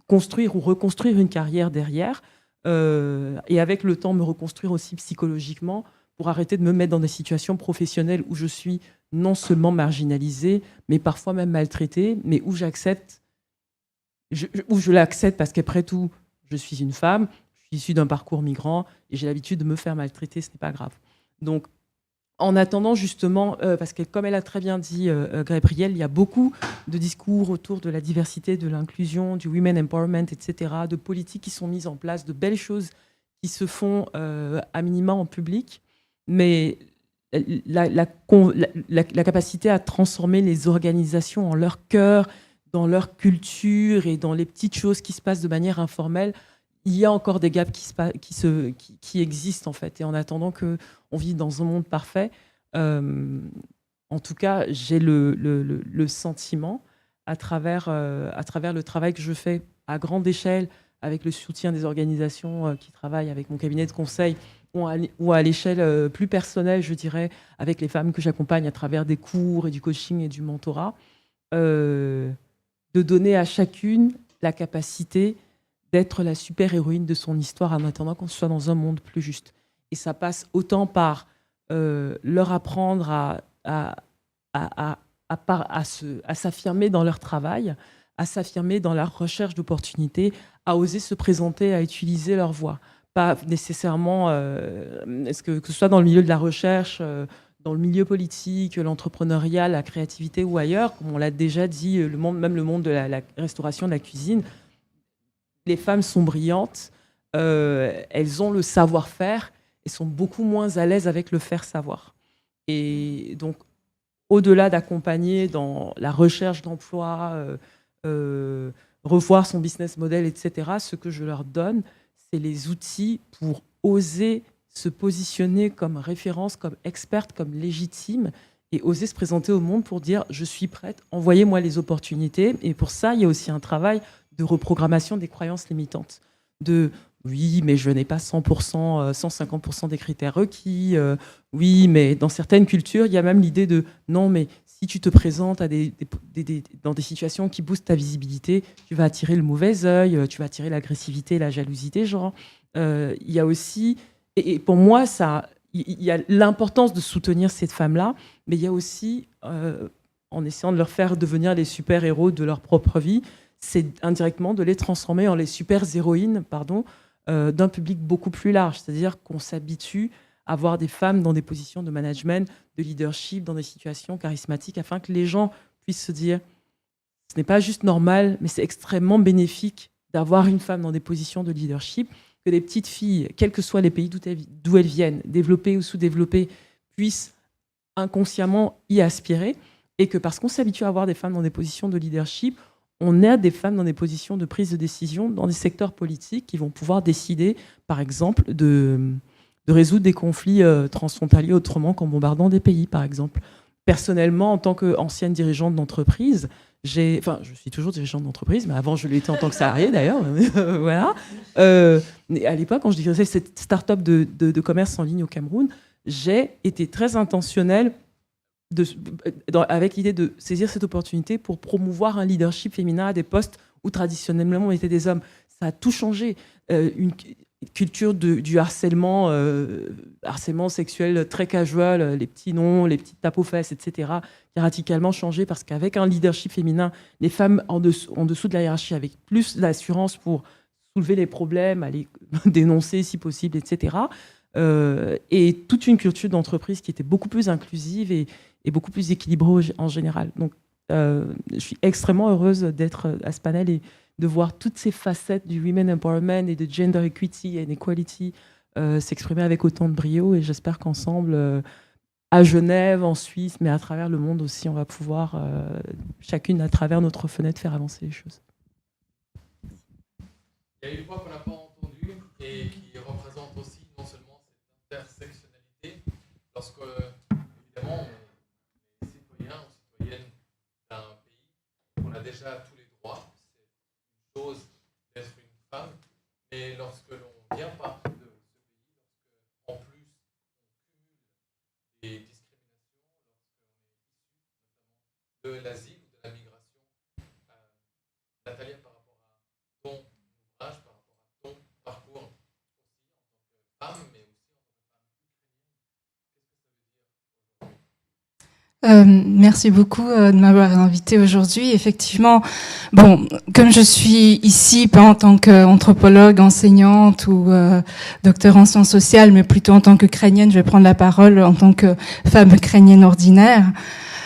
construire ou reconstruire une carrière derrière, et avec le temps me reconstruire aussi psychologiquement pour arrêter de me mettre dans des situations professionnelles où je suis non seulement marginalisée, mais parfois même maltraitée, mais où je l'accepte parce qu'après tout, je suis une femme, je suis issue d'un parcours migrant et j'ai l'habitude de me faire maltraiter, ce n'est pas grave. Donc, en attendant justement, parce que comme elle a très bien dit Gabrielle, il y a beaucoup de discours autour de la diversité, de l'inclusion, du women empowerment, etc., de politiques qui sont mises en place, de belles choses qui se font à minima en public, mais la capacité à transformer les organisations en leur cœur, dans leur culture et dans les petites choses qui se passent de manière informelle, il y a encore des gaps qui existent en fait. Et en attendant qu'on vive dans un monde parfait, en tout cas, j'ai le sentiment, à travers le travail que je fais à grande échelle, avec le soutien des organisations qui travaillent avec mon cabinet de conseil, ou à l'échelle plus personnelle, je dirais, avec les femmes que j'accompagne à travers des cours et du coaching et du mentorat, de donner à chacune la capacité d'être la super-héroïne de son histoire en attendant qu'on soit dans un monde plus juste. Et ça passe autant par leur apprendre à s'affirmer dans leur travail, à s'affirmer dans la recherche d'opportunités, à oser se présenter, à utiliser leur voix. Pas nécessairement, que ce soit dans le milieu de la recherche, dans le milieu politique, l'entrepreneuriat, la créativité ou ailleurs, comme on l'a déjà dit, même le monde de la restauration, de la cuisine, les femmes sont brillantes, elles ont le savoir-faire et sont beaucoup moins à l'aise avec le faire-savoir. Et donc, au-delà d'accompagner dans la recherche d'emploi, revoir son business model, etc., ce que je leur donne, c'est les outils pour oser se positionner comme référence, comme experte, comme légitime, et oser se présenter au monde pour dire « je suis prête, envoyez-moi les opportunités ». Et pour ça, il y a aussi un travail de reprogrammation des croyances limitantes. De « oui, mais je n'ai pas 100%, 150% des critères requis. Oui, mais dans certaines cultures, il y a même l'idée de « non, mais si tu te présentes dans des situations qui boostent ta visibilité, tu vas attirer le mauvais œil, tu vas attirer l'agressivité et la jalousie des gens. » Il y a aussi... Et pour moi, il y a l'importance de soutenir ces femmes-là, mais il y a aussi, en essayant de leur faire devenir les super-héros de leur propre vie, c'est indirectement de les transformer en les super-héroïnes d'un public beaucoup plus large. C'est-à-dire qu'on s'habitue avoir des femmes dans des positions de management, de leadership, dans des situations charismatiques, afin que les gens puissent se dire ce n'est pas juste normal, mais c'est extrêmement bénéfique d'avoir une femme dans des positions de leadership, que les petites filles, quels que soient les pays d'où elles viennent, développées ou sous-développées, puissent inconsciemment y aspirer, et que parce qu'on s'habitue à avoir des femmes dans des positions de leadership, on a des femmes dans des positions de prise de décision dans des secteurs politiques qui vont pouvoir décider, par exemple, de résoudre des conflits transfrontaliers autrement qu'en bombardant des pays, par exemple. Personnellement, en tant qu'ancienne dirigeante d'entreprise, je suis toujours dirigeante d'entreprise, mais avant je l'étais en tant que salariée d'ailleurs. Voilà. À l'époque, quand je dirigeais cette start-up de commerce en ligne au Cameroun, j'ai été très intentionnelle avec l'idée de saisir cette opportunité pour promouvoir un leadership féminin à des postes où traditionnellement on était des hommes. Ça a tout changé. Une culture du harcèlement sexuel très casual, les petits noms, les petites tapes aux fesses, etc., qui a radicalement changé parce qu'avec un leadership féminin, les femmes en dessous de la hiérarchie avec plus d'assurance pour soulever les problèmes, aller dénoncer si possible, etc. Et toute une culture d'entreprise qui était beaucoup plus inclusive et beaucoup plus équilibrée en général. Donc, je suis extrêmement heureuse d'être à ce panel et de voir toutes ces facettes du women empowerment et de gender equity and equality s'exprimer avec autant de brio. Et j'espère qu'ensemble, à Genève, en Suisse, mais à travers le monde aussi, on va pouvoir, chacune à travers notre fenêtre, faire avancer les choses. Il y a une voix qu'on n'a pas entendue et qui représente aussi non seulement cette intersectionnalité, lorsque, évidemment, on est citoyen ou citoyenne d'un pays, on a déjà tous les droits. Chose d'être une femme, mais lorsque l'on vient pas de ce pays, lorsque en plus on cumule des discriminations, lorsqu'on est issu notamment de l'asile ou de la migration, Nathalie, par rapport à ton ouvrage, par rapport à ton parcours aussi en tant que femme, mais aussi en tant que femme ukrainienne, qu'est-ce que ça veut dire aujourd'hui ? Merci beaucoup de m'avoir invité aujourd'hui. Effectivement, bon, comme je suis ici pas en tant qu'anthropologue, enseignante ou docteur en sciences sociales, mais plutôt en tant qu'ukrainienne, je vais prendre la parole en tant que femme ukrainienne ordinaire.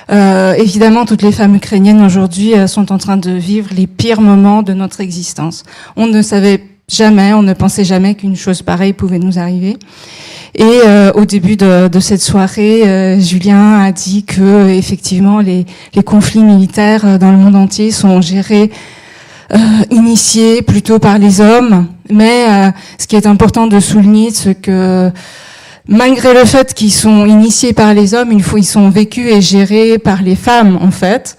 Évidemment, toutes les femmes ukrainiennes aujourd'hui sont en train de vivre les pires moments de notre existence. On ne savait jamais, on ne pensait jamais qu'une chose pareille pouvait nous arriver. Et au début de cette soirée, Julien a dit que effectivement les conflits militaires dans le monde entier sont gérés, initiés plutôt par les hommes. Mais ce qui est important de souligner, c'est que malgré le fait qu'ils sont initiés par les hommes, ils sont vécus et gérés par les femmes en fait.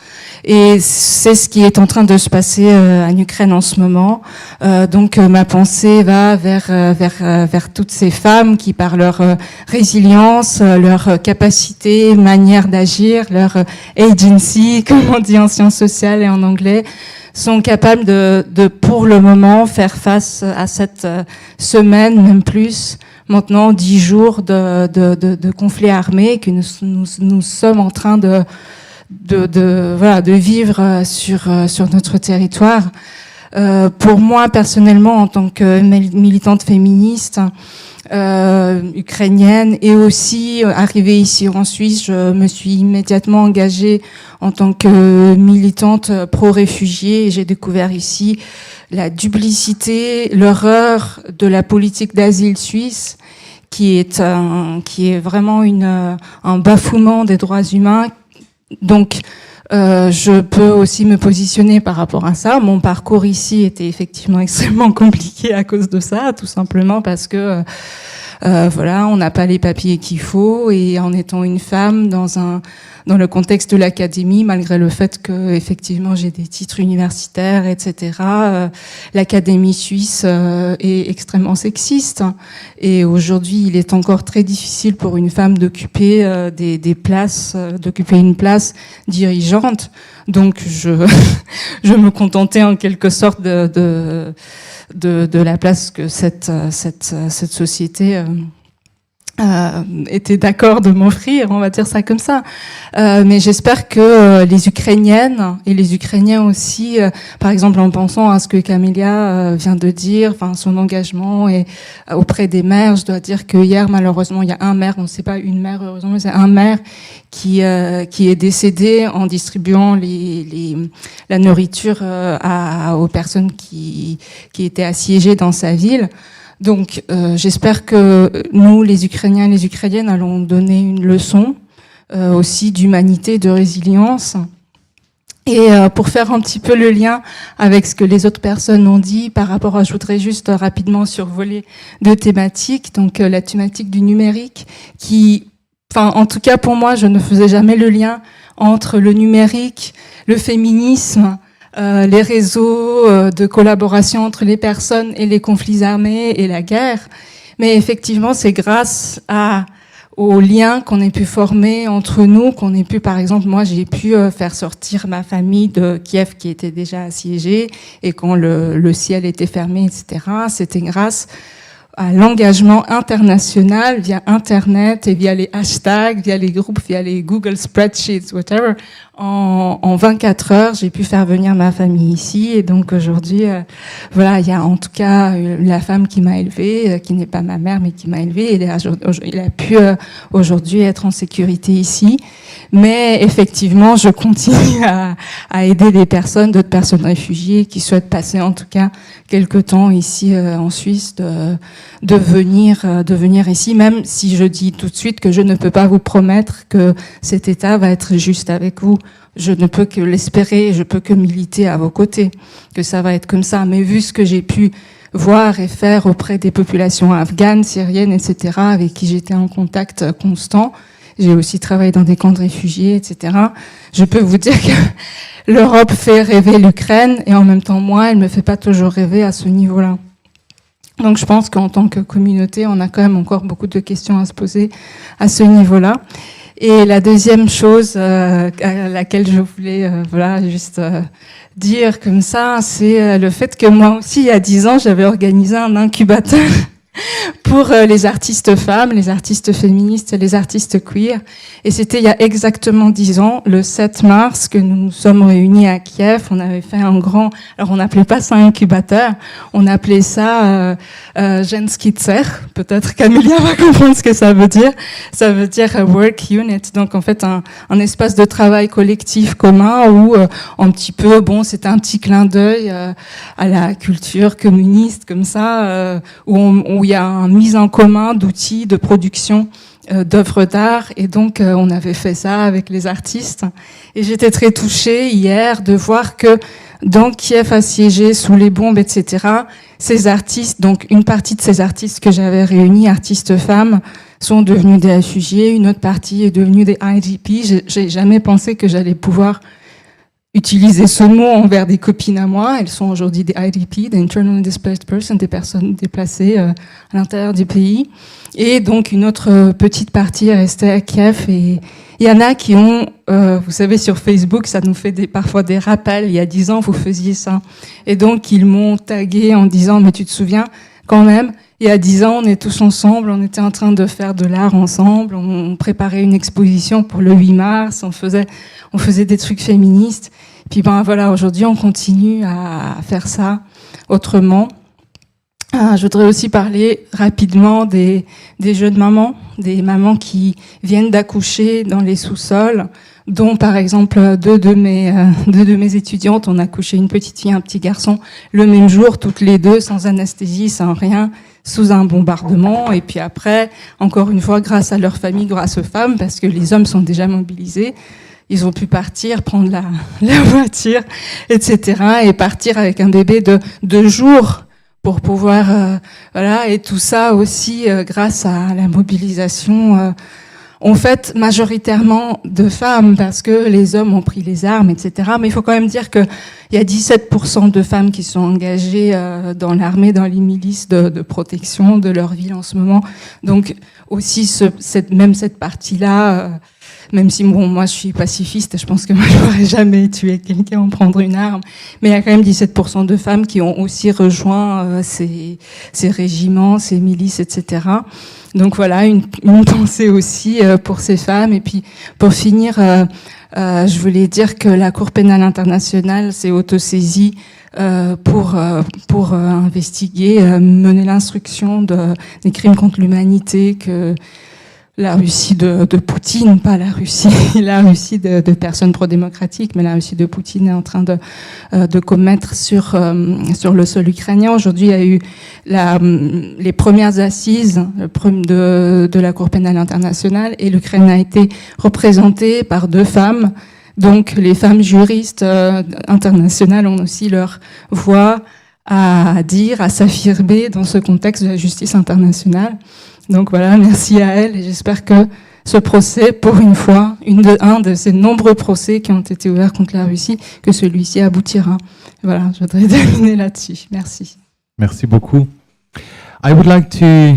Et c'est ce qui est en train de se passer en Ukraine en ce moment. Donc ma pensée va vers toutes ces femmes qui, par leur résilience, leur capacité, manière d'agir, leur agency, comme on dit en sciences sociales et en anglais, sont capables de pour le moment faire face à cette semaine, même plus, maintenant 10 jours de conflits armés que nous sommes en train de vivre sur notre territoire. Pour moi, personnellement, en tant que militante féministe ukrainienne et aussi arrivée ici en Suisse, je me suis immédiatement engagée en tant que militante pro-réfugiés et j'ai découvert ici la duplicité, l'horreur de la politique d'asile suisse qui est vraiment un bafouement des droits humains. Donc, je peux aussi me positionner par rapport à ça. Mon parcours ici était effectivement extrêmement compliqué à cause de ça, tout simplement parce que on n'a pas les papiers qu'il faut et en étant une femme dans le contexte de l'académie, malgré le fait que effectivement j'ai des titres universitaires, etc. L'académie suisse est extrêmement sexiste et aujourd'hui il est encore très difficile pour une femme d'occuper des places, d'occuper une place dirigeante. Donc je me contentais en quelque sorte de la place que cette société était d'accord de m'offrir, on va dire ça comme ça. Mais j'espère que les Ukrainiennes et les Ukrainiens aussi, par exemple en pensant à ce que Camélia vient de dire, enfin son engagement et auprès des maires, je dois dire que hier malheureusement il y a un maire, on ne sait pas une maire heureusement, mais c'est un maire qui est décédé en distribuant la nourriture aux personnes qui étaient assiégées dans sa ville. Donc, j'espère que nous, les Ukrainiens et les Ukrainiennes, allons donner une leçon aussi d'humanité, de résilience. Et pour faire un petit peu le lien avec ce que les autres personnes ont dit par rapport à, je voudrais juste rapidement survoler deux thématiques. Donc, la thématique du numérique qui, enfin, en tout cas pour moi, je ne faisais jamais le lien entre le numérique, le féminisme, les réseaux de collaboration entre les personnes et les conflits armés et la guerre. Mais effectivement, c'est grâce aux liens qu'on ait pu former entre nous, qu'on ait pu, par exemple, moi, j'ai pu faire sortir ma famille de Kiev qui était déjà assiégée et quand le ciel était fermé, etc. C'était grâce à l'engagement international via Internet et via les hashtags, via les groupes, via les Google Spreadsheets, whatever. En 24 heures, j'ai pu faire venir ma famille ici. Et donc aujourd'hui, voilà, il y a en tout cas la femme qui m'a élevée, qui n'est pas ma mère, mais qui m'a élevée. Il a pu aujourd'hui être en sécurité ici. Mais effectivement, je continue à aider des personnes, d'autres personnes réfugiées qui souhaitent passer en tout cas quelque temps ici en Suisse, de venir ici, même si je dis tout de suite que je ne peux pas vous promettre que cet État va être juste avec vous. Je ne peux que l'espérer, je peux que militer à vos côtés, que ça va être comme ça. Mais vu ce que j'ai pu voir et faire auprès des populations afghanes, syriennes, etc., avec qui j'étais en contact constant, j'ai aussi travaillé dans des camps de réfugiés, etc. Je peux vous dire que l'Europe fait rêver l'Ukraine et en même temps, moi, elle me fait pas toujours rêver à ce niveau-là. Donc je pense qu'en tant que communauté, on a quand même encore beaucoup de questions à se poser à ce niveau-là. Et la deuxième chose à laquelle je voulais juste dire comme ça, c'est le fait que moi aussi, il y a 10 ans, j'avais organisé un incubateur pour les artistes femmes, les artistes féministes et les artistes queer. Et c'était il y a exactement 10 ans, le 7 mars, que nous nous sommes réunis à Kiev. On avait fait un grand... Alors, on n'appelait pas ça incubateur, on appelait ça Genskitzer. Peut-être Camélia va comprendre ce que ça veut dire. Ça veut dire work unit. Donc, en fait, un espace de travail collectif commun où, un petit peu, bon, c'était un petit clin d'œil à la culture communiste, comme ça, où il y a une mise en commun d'outils de production d'œuvres d'art. Et donc, on avait fait ça avec les artistes. Et j'étais très touchée hier de voir que dans Kiev assiégé, sous les bombes, etc., ces artistes, donc une partie de ces artistes que j'avais réunis, artistes femmes, sont devenus des réfugiés. Une autre partie est devenue des IDP. J'ai jamais pensé que j'allais pouvoir utiliser ce mot envers des copines à moi. Elles sont aujourd'hui des IDP, des Internally Displaced Persons, des personnes déplacées à l'intérieur du pays. Et donc, une autre petite partie est restée à Kiev. Et il y en a qui ont, vous savez, sur Facebook, ça nous fait parfois des rappels. Il y a 10 ans, vous faisiez ça. Et donc, ils m'ont tagué en disant, mais tu te souviens, quand même, il y a 10 ans, on est tous ensemble, on était en train de faire de l'art ensemble, on préparait une exposition pour le 8 mars, on faisait des trucs féministes. Puis ben voilà, aujourd'hui, on continue à faire ça autrement. Je voudrais aussi parler rapidement des jeunes mamans, des mamans qui viennent d'accoucher dans les sous-sols, dont par exemple deux de mes étudiantes, on a accouché une petite fille, un petit garçon, le même jour, toutes les deux, sans anesthésie, sans rien, sous un bombardement. Et puis après, encore une fois, grâce à leur famille, grâce aux femmes, parce que les hommes sont déjà mobilisés, ils ont pu partir, prendre la voiture, etc., et partir avec un bébé de 2 jours pour pouvoir, voilà, et tout ça aussi grâce à la mobilisation, en fait, majoritairement de femmes, parce que les hommes ont pris les armes, etc. Mais il faut quand même dire qu'il y a 17% de femmes qui sont engagées dans l'armée, dans les milices de protection de leur ville en ce moment. Donc aussi cette partie-là, même si bon, moi je suis pacifiste, je pense que moi je n'aurais jamais tué quelqu'un en prendre une arme, mais il y a quand même 17% de femmes qui ont aussi rejoint ces régiments, ces milices, etc. Donc voilà, une pensée aussi pour ces femmes. Et puis pour finir, je voulais dire que la Cour pénale internationale s'est autosaisie pour investiguer, mener l'instruction des crimes contre l'humanité que la Russie de Poutine, pas la Russie, la Russie de personnes pro-démocratiques, mais la Russie de Poutine est en train de commettre sur le sol ukrainien. Aujourd'hui, il y a eu les premières assises de la Cour pénale internationale et l'Ukraine a été représentée par 2 femmes. Donc, les femmes juristes internationales ont aussi leur voix à dire, à s'affirmer dans ce contexte de la justice internationale. Donc voilà, merci à elle et j'espère que ce procès, pour une fois, un de ces nombreux procès qui ont été ouverts contre la Russie, que celui-ci aboutira. Voilà, je voudrais terminer là-dessus. Merci. Merci beaucoup. I would like to,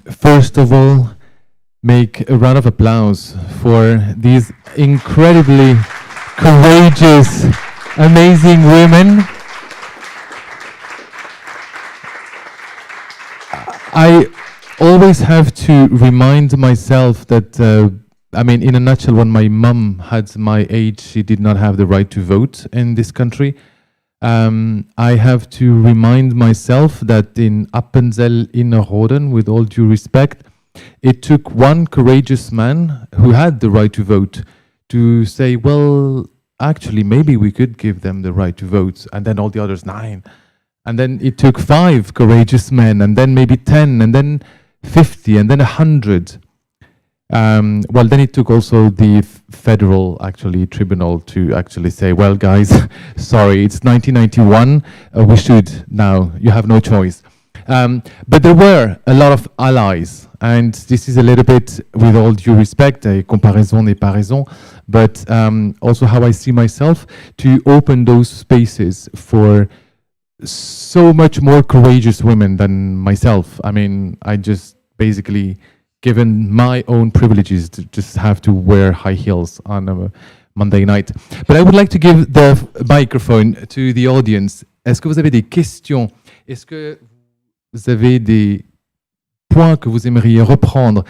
first of all, make a round of applause for these incredibly courageous, amazing women. I always have to remind myself that, I mean, in a nutshell, when my mum had my age, she did not have the right to vote in this country. I have to remind myself that in Appenzell Innerrhoden, with all due respect, it took one courageous man who had the right to vote to say, well, actually, maybe we could give them the right to vote, and then all the others, 9. And then it took 5 courageous men, and then maybe 10, and then 50, and then 100. Well, then it took also the federal, actually, tribunal to actually say, well, guys, sorry, it's 1991, we should now, you have no choice. But there were a lot of allies, and this is a little bit, with all due respect, a comparaison n'est pas raison, but also how I see myself, to open those spaces for so much more courageous women than myself. I mean, I just basically, given my own privileges, to just have to wear high heels on a Monday night. But I would like to give the microphone to the audience. Est-ce que vous avez des questions? Est-ce que vous avez des points que vous aimeriez reprendre?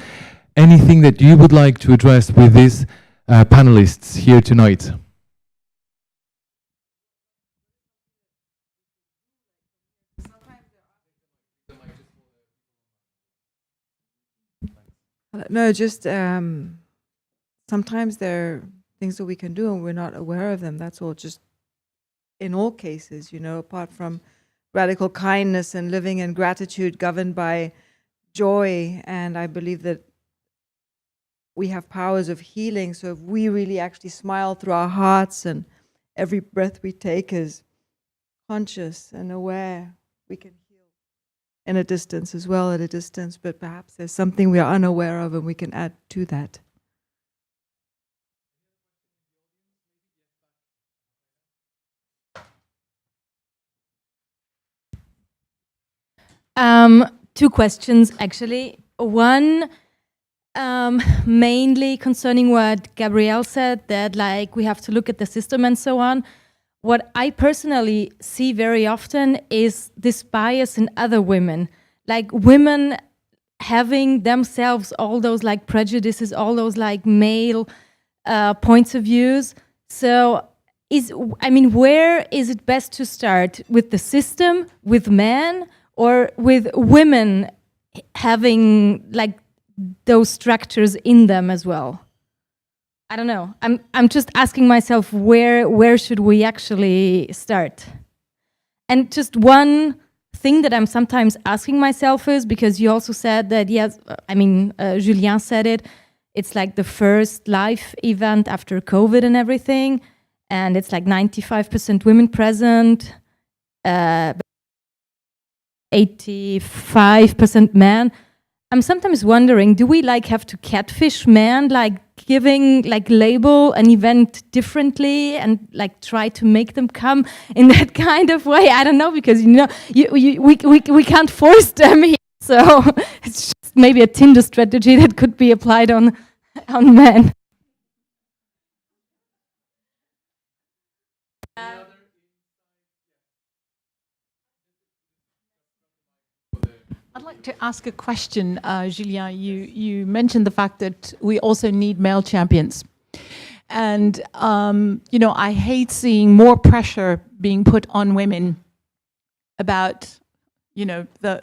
Anything that you would like to address with these panelists here tonight? No, just sometimes there are things that we can do and we're not aware of them. That's all. Just in all cases, you know, apart from radical kindness and living in gratitude governed by joy. And I believe that we have powers of healing. So if we really actually smile through our hearts and every breath we take is conscious and aware, we can in a distance as well, at a distance, but perhaps there's something we are unaware of and we can add to that. Two questions, actually. One, mainly concerning what Gabrielle said, that like we have to look at the system and so on. What I personally see very often is this bias in other women, like women having themselves all those like prejudices, all those like male points of views. So where is it best to start? With the system, with men, or with women having like those structures in them as well? I don't know. I'm just asking myself where should we actually start? And just one thing that I'm sometimes asking myself is, because you also said that, yes, Julien said it, it's like the first live event after COVID and everything, and it's like 95% women present, 85% men. I'm sometimes wondering, do we like have to catfish men, like giving, like label an event differently and like try to make them come in that kind of way? I don't know, because we can't force them here. So it's just maybe a Tinder strategy that could be applied on men. I'd like to ask a question, Julien. You mentioned the fact that we also need male champions. And, you know, I hate seeing more pressure being put on women about, you know, the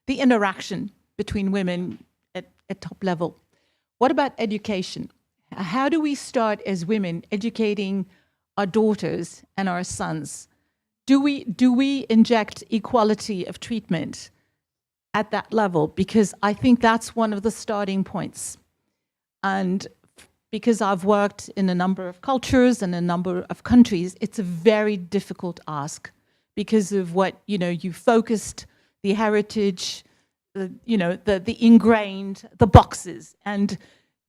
interaction between women at top level. What about education? How do we start as women educating our daughters and our sons? Do we inject equality of treatment at that level? Because I think that's one of the starting points. And because I've worked in a number of cultures and a number of countries, it's a very difficult ask because of what, you know, you focused the heritage, you know, the ingrained, the boxes. And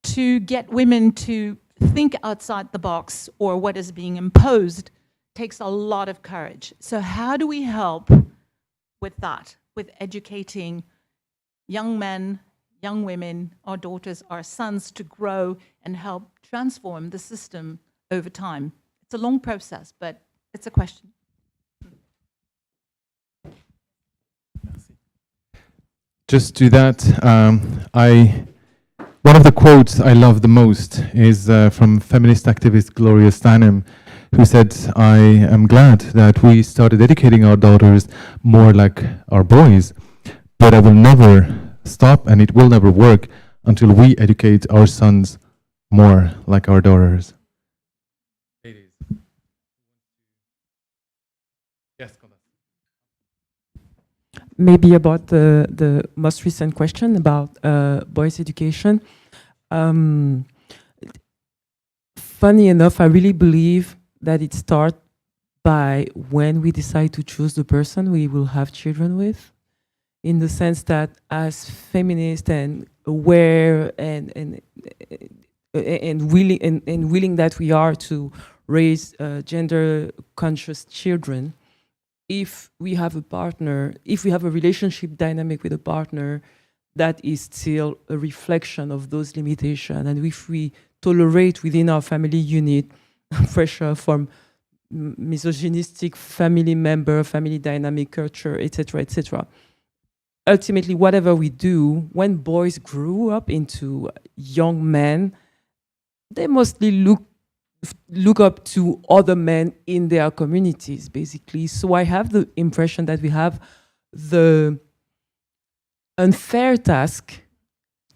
to get women to think outside the box or what is being imposed takes a lot of courage. So how do we help with that, with educating young men, young women, our daughters, our sons to grow and help transform the system over time? It's a long process, but it's a question. Just to that, one of the quotes I love the most is from feminist activist Gloria Steinem, who said, "I am glad that we started educating our daughters more like our boys, but I will never stop and it will never work until we educate our sons more like our daughters." Yes, maybe about the most recent question about boys' education. Funny enough, I really believe that it starts by when we decide to choose the person we will have children with, in the sense that as feminist and aware and willing that we are to raise gender conscious children, if we have a partner, if we have a relationship dynamic with a partner that is still a reflection of those limitations, and if we tolerate within our family unit pressure from misogynistic family member, family dynamic culture, etc., ultimately, whatever we do, when boys grew up into young men, they mostly look up to other men in their communities, basically. So I have the impression that we have the unfair task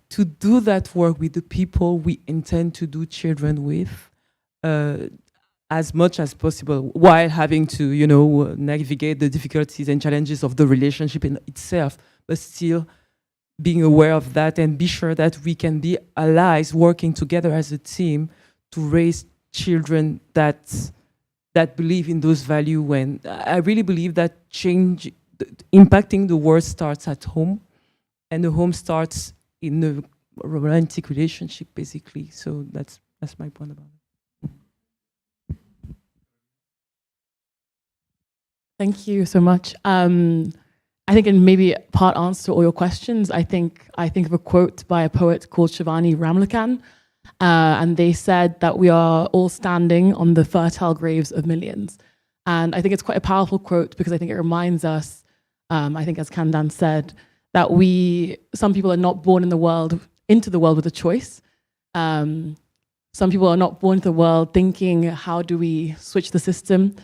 to do that work with the people we intend to do children with, as much as possible, while having to, you know, navigate the difficulties and challenges of the relationship in itself, but still being aware of that and be sure that we can be allies working together as a team to raise children that believe in those values. When I really believe that change, impacting the world starts at home, and the home starts in a romantic relationship, basically. So that's my point about it. Thank you so much. I think in maybe part answer to all your questions, I think of a quote by a poet called Shivani Ramlakhan, and they said that we are all standing on the fertile graves of millions. And I think it's quite a powerful quote because I think it reminds us, I think as Kandan said, that some people are not born into the world with a choice. Some people are not born into the world thinking, how do we switch the system?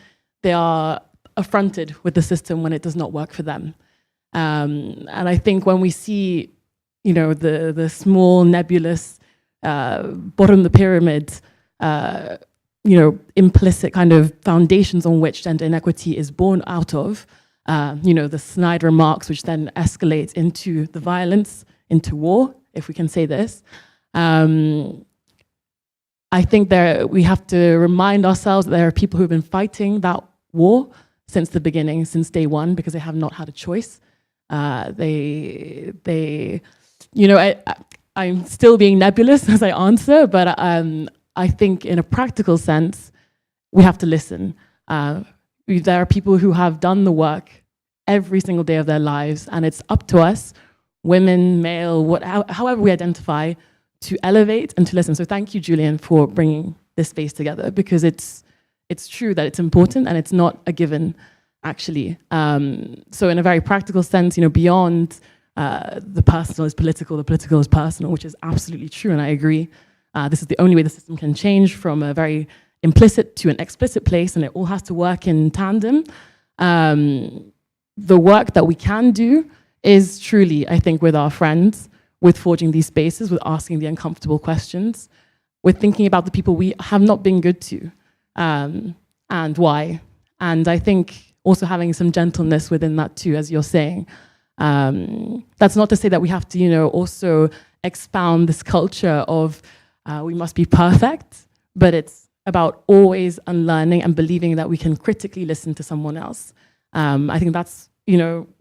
They are affronted with the system when it does not work for them. And I think when we see, you know, the small nebulous bottom of the pyramid, you know, implicit kind of foundations on which gender inequity is born out of, you know, the snide remarks which then escalate into the violence, into war, if we can say this. I think we have to remind ourselves that there are people who have been fighting that war since the beginning, since day one, because they have not had a choice. They you know, I'm still being nebulous as I answer, but I think in a practical sense, we have to listen. There are people who have done the work every single day of their lives, and it's up to us, women, male, however we identify, to elevate and to listen. So thank you, Julian, for bringing this space together, because it's true that it's important and it's not a given, actually. So in a very practical sense, you know, beyond the personal is political, the political is personal, which is absolutely true, and I agree. This is the only way the system can change from a very implicit to an explicit place, and it all has to work in tandem. The work that we can do is truly, I think, with our friends, with forging these spaces, with asking the uncomfortable questions, with thinking about the people we have not been good to, and why. And I think also having some gentleness within that too, as you're saying. That's not to say that we have to, also expound this culture of we must be perfect, but it's about always unlearning and believing that we can critically listen to someone else. I think that's,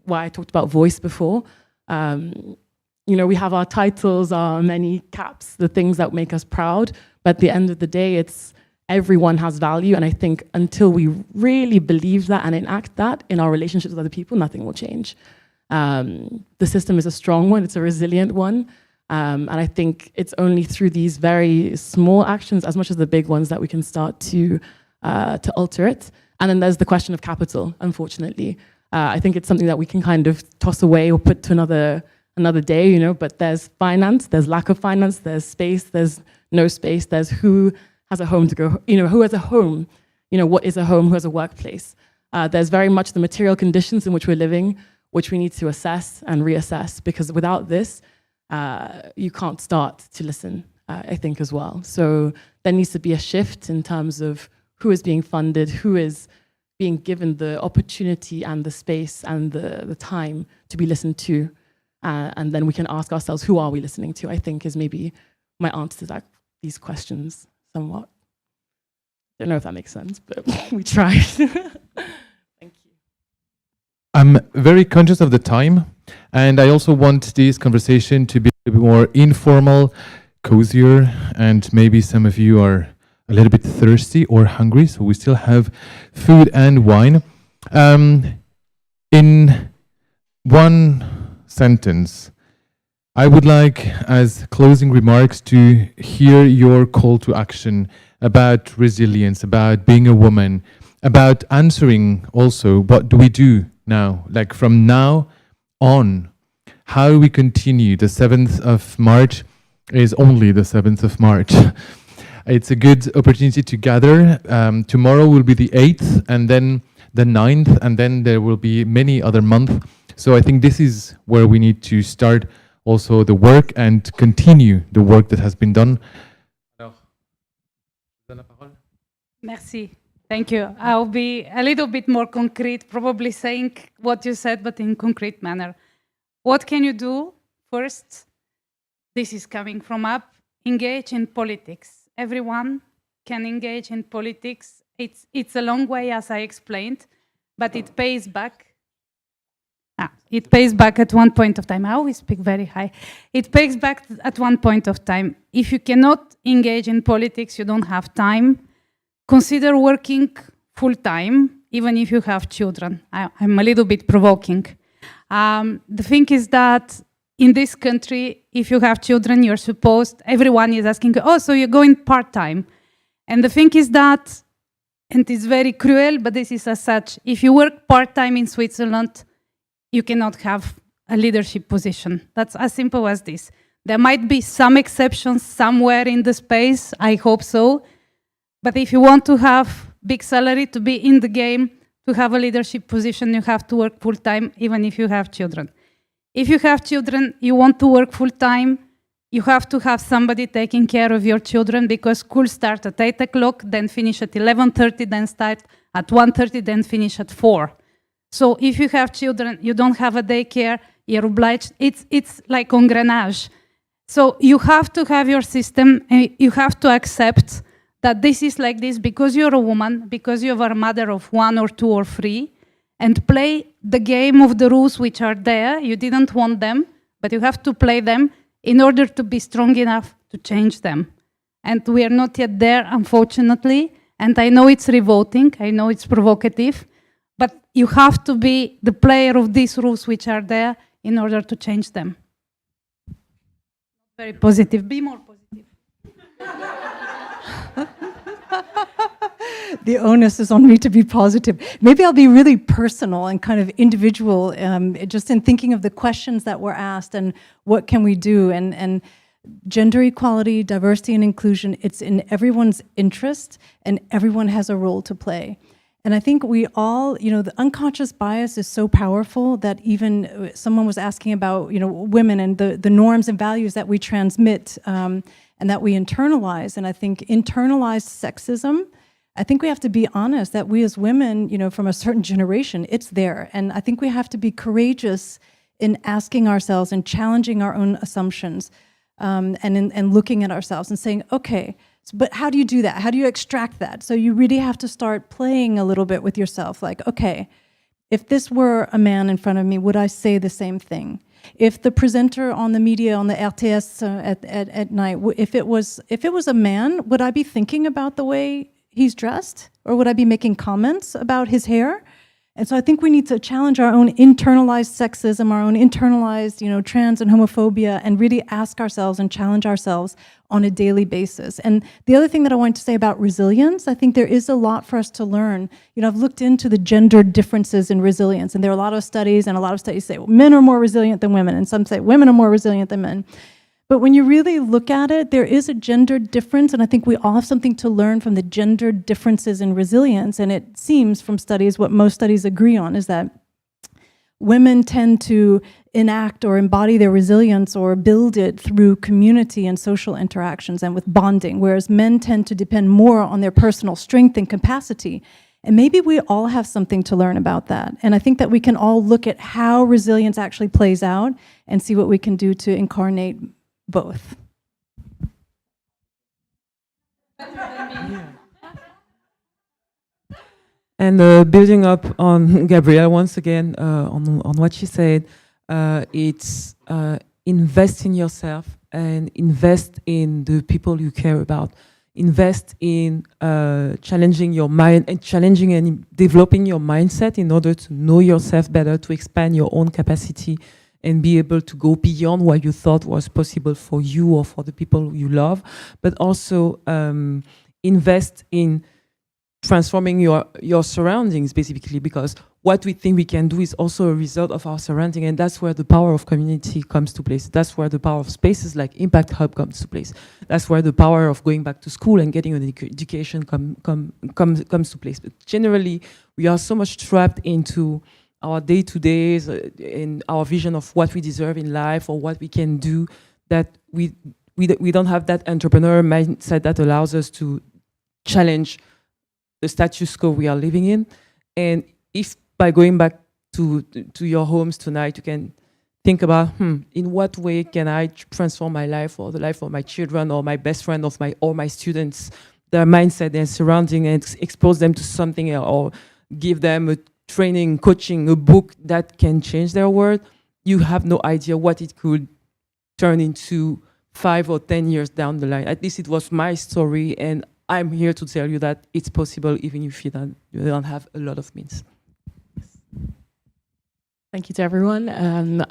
why I talked about voice before. We have our titles, our many caps, the things that make us proud, but at the end of the day, it's everyone has value, and I think until we really believe that and enact that in our relationships with other people, nothing will change. The system is a strong one, it's a resilient one, and I think it's only through these very small actions, as much as the big ones, that we can start to alter it. And then there's the question of capital, unfortunately. I think it's something that we can kind of toss away or put to another day, but there's finance, there's lack of finance, there's space, there's no space, there's who has a home to go, who has a home, what is a home, who has a workplace. There's very much the material conditions in which we're living, which we need to assess and reassess, because without this, you can't start to listen, I think, as well. So there needs to be a shift in terms of who is being funded, who is being given the opportunity and the space and the time to be listened to. And then we can ask ourselves, who are we listening to, I think, is maybe my answer to these questions somewhat. I don't know if that makes sense, but we tried. Thank you. I'm very conscious of the time, and I also want this conversation to be a bit more informal, cozier, and maybe some of you are a little bit thirsty or hungry, so we still have food and wine. In one sentence, I would like, as closing remarks, to hear your call to action about resilience, about being a woman, about answering also, what do we do now? Like from now on, how we continue. The 7th of March is only the 7th of March. It's a good opportunity to gather. Tomorrow will be the 8th, and then the 9th, and then there will be many other months. So I think this is where we need to start also the work and continue the work that has been done. Merci. Thank you. I'll be a little bit more concrete, probably saying what you said, but in concrete manner. What can you do? First, this is coming from up, engage in politics. Everyone can engage in politics. It's a long way, as I explained, but it pays back. It pays back at one point of time. I always speak very high. It pays back at one point of time. If you cannot engage in politics, you don't have time. Consider working full-time, even if you have children. I'm a little bit provoking. The thing is that in this country, if you have children, you're supposed, everyone is asking, oh, so you're going part-time. And the thing is that, and it's very cruel, but this is as such, if you work part-time in Switzerland, you cannot have a leadership position. That's as simple as this. There might be some exceptions somewhere in the space, I hope so, but if you want to have big salary, to be in the game, to have a leadership position, you have to work full-time, even if you have children. If you have children, you want to work full-time, you have to have somebody taking care of your children, because school starts at 8 o'clock, then finish at 11:30, then start at 1:30, then finish at 4. So if you have children, you don't have a daycare, you're obliged, it's like engrenage. So you have to have your system, and you have to accept that this is like this because you're a woman, because you're a mother of 1 or 2 or 3, and play the game of the rules which are there. You didn't want them, but you have to play them in order to be strong enough to change them. And we are not yet there, unfortunately, and I know it's revolting, I know it's provocative, but you have to be the player of these rules which are there in order to change them. Very positive, be more positive. the onus is on me to be positive. Maybe I'll be really personal and kind of individual, just in thinking of the questions that were asked and what can we do. And gender equality, diversity and inclusion, it's in everyone's interest and everyone has a role to play. And I think we all, the unconscious bias is so powerful that even someone was asking about, women and the norms and values that we transmit and that we internalize. And I think internalized sexism, I think we have to be honest that we as women, from a certain generation, it's there. And I think we have to be courageous in asking ourselves and challenging our own assumptions and looking at ourselves and saying, okay, but how do you do that? How do you extract that? So you really have to start playing a little bit with yourself. Like, okay, if this were a man in front of me, would I say the same thing? If the presenter on the media, on the RTS at night, if it was a man, would I be thinking about the way he's dressed? Or would I be making comments about his hair? And so I think we need to challenge our own internalized sexism, our own internalized, trans and homophobia, and really ask ourselves and challenge ourselves on a daily basis. And the other thing that I wanted to say about resilience, I think there is a lot for us to learn. I've looked into the gender differences in resilience, and there are a lot of studies, and a lot of studies say, well, men are more resilient than women, and some say women are more resilient than men. But when you really look at it, there is a gender difference, and I think we all have something to learn from the gender differences in resilience. And it seems from studies, what most studies agree on is that women tend to enact or embody their resilience or build it through community and social interactions and with bonding, whereas men tend to depend more on their personal strength and capacity. And maybe we all have something to learn about that. And I think that we can all look at how resilience actually plays out and see what we can do to incarnate both. And building up on Gabrielle once again, on what she said, it's invest in yourself and invest in the people you care about. Invest in challenging your mind and challenging and developing your mindset in order to know yourself better, to expand your own capacity and be able to go beyond what you thought was possible for you or for the people you love, but also invest in transforming your surroundings, basically, because what we think we can do is also a result of our surrounding, and that's where the power of community comes to place. That's where the power of spaces like Impact Hub comes to place. That's where the power of going back to school and getting an education comes to place. But generally, we are so much trapped into our day-to-days in our vision of what we deserve in life or what we can do, that we don't have that entrepreneur mindset that allows us to challenge the status quo we are living in. And if by going back to your homes tonight, you can think about, in what way can I transform my life or the life of my children or my best friend or my students, their mindset, their surrounding, and expose them to something or give them a training, coaching, a book that can change their world. You have no idea what it could turn into 5 or 10 years down the line. At least it was my story, and I'm here to tell you that it's possible even if you don't have a lot of means. Thank you to everyone.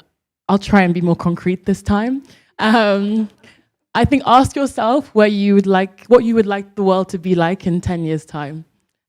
I'll try and be more concrete this time. I think ask yourself what you would like the world to be like in 10 years' time.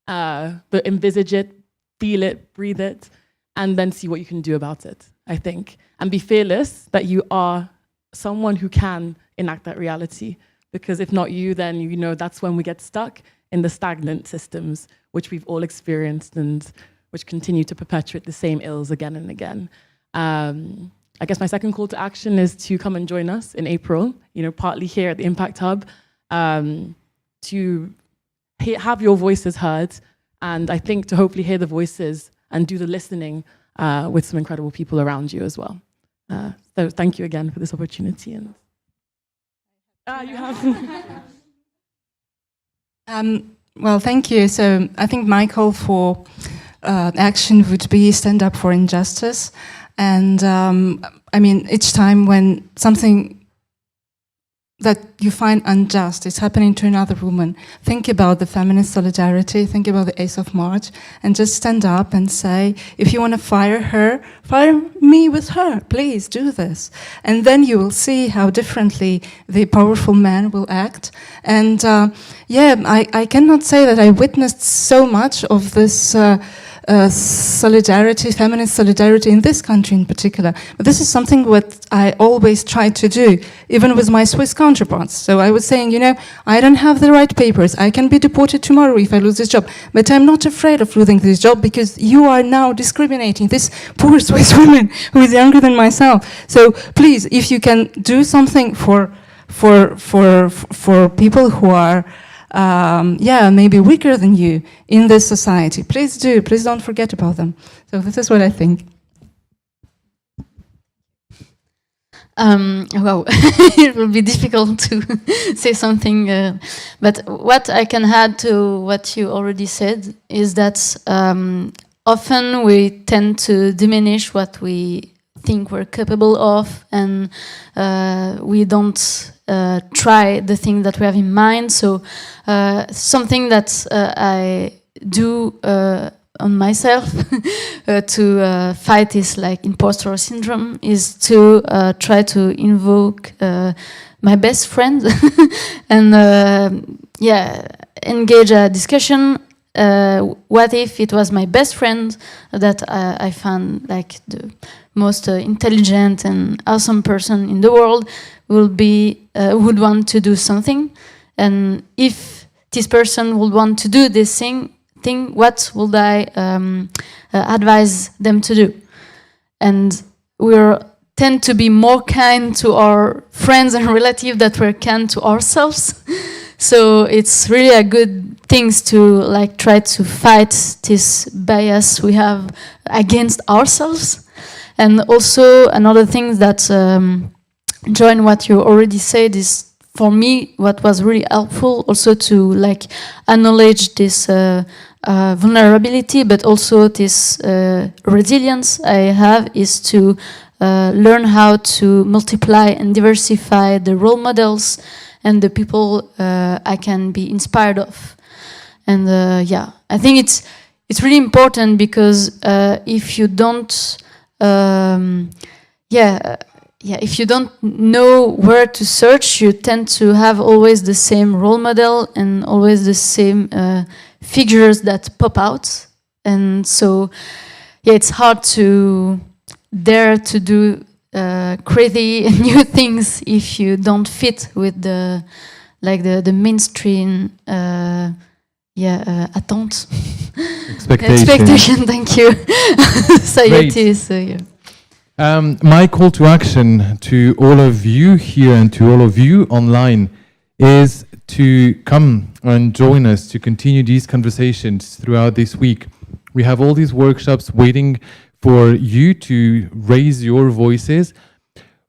But envisage it, feel it, breathe it, and then see what you can do about it, I think. And be fearless that you are someone who can enact that reality. Because if not you, then that's when we get stuck in the stagnant systems, which we've all experienced and which continue to perpetuate the same ills again and again. I guess my second call to action is to come and join us in April, partly here at the Impact Hub, to have your voices heard, and I think to hopefully hear the voices and do the listening with some incredible people around you as well. So thank you again for this opportunity. And you have. Well, thank you. So I think my call for action would be stand up for injustice. And I mean, each time when something that you find unjust, it's happening to another woman, think about the feminist solidarity, think about the Ace of March, and just stand up and say, if you want to fire her, fire me with her, please do this. And then you will see how differently the powerful man will act. And I cannot say that I witnessed so much of this solidarity, feminist solidarity in this country in particular. But this is something what I always try to do, even with my Swiss counterparts. So I was saying, I don't have the right papers. I can be deported tomorrow if I lose this job. But I'm not afraid of losing this job because you are now discriminating this poor Swiss woman who is younger than myself. So please, if you can do something for people who are maybe weaker than you in this society, please do. Please don't forget about them. So this is what I think. Wow, it will be difficult to say something, but what I can add to what you already said is that often we tend to diminish what we think we're capable of, and we don't try the thing that we have in mind. So something that I do on myself to fight this like imposter syndrome is to try to invoke my best friend and engage a discussion. What if it was my best friend that I found like the most intelligent and awesome person in the world would want to do something, and if this person would want to do this thing, what would I advise them to do? And we tend to be more kind to our friends and relatives than we're kind to ourselves. So it's really a good thing to like try to fight this bias we have against ourselves. And also another thing that join what you already said is, for me, what was really helpful also to like acknowledge this vulnerability, but also this resilience I have, is to learn how to multiply and diversify the role models and the people I can be inspired of. And I think it's really important because if you don't if you don't know where to search, you tend to have always the same role model and always the same figures that pop out. And so, it's hard to dare to do crazy new things if you don't fit with the mainstream attente. Expectation, thank you. Society, so yeah. My call to action to all of you here and to all of you online is to come and join us to continue these conversations throughout this week. We have all these workshops waiting for you to raise your voices.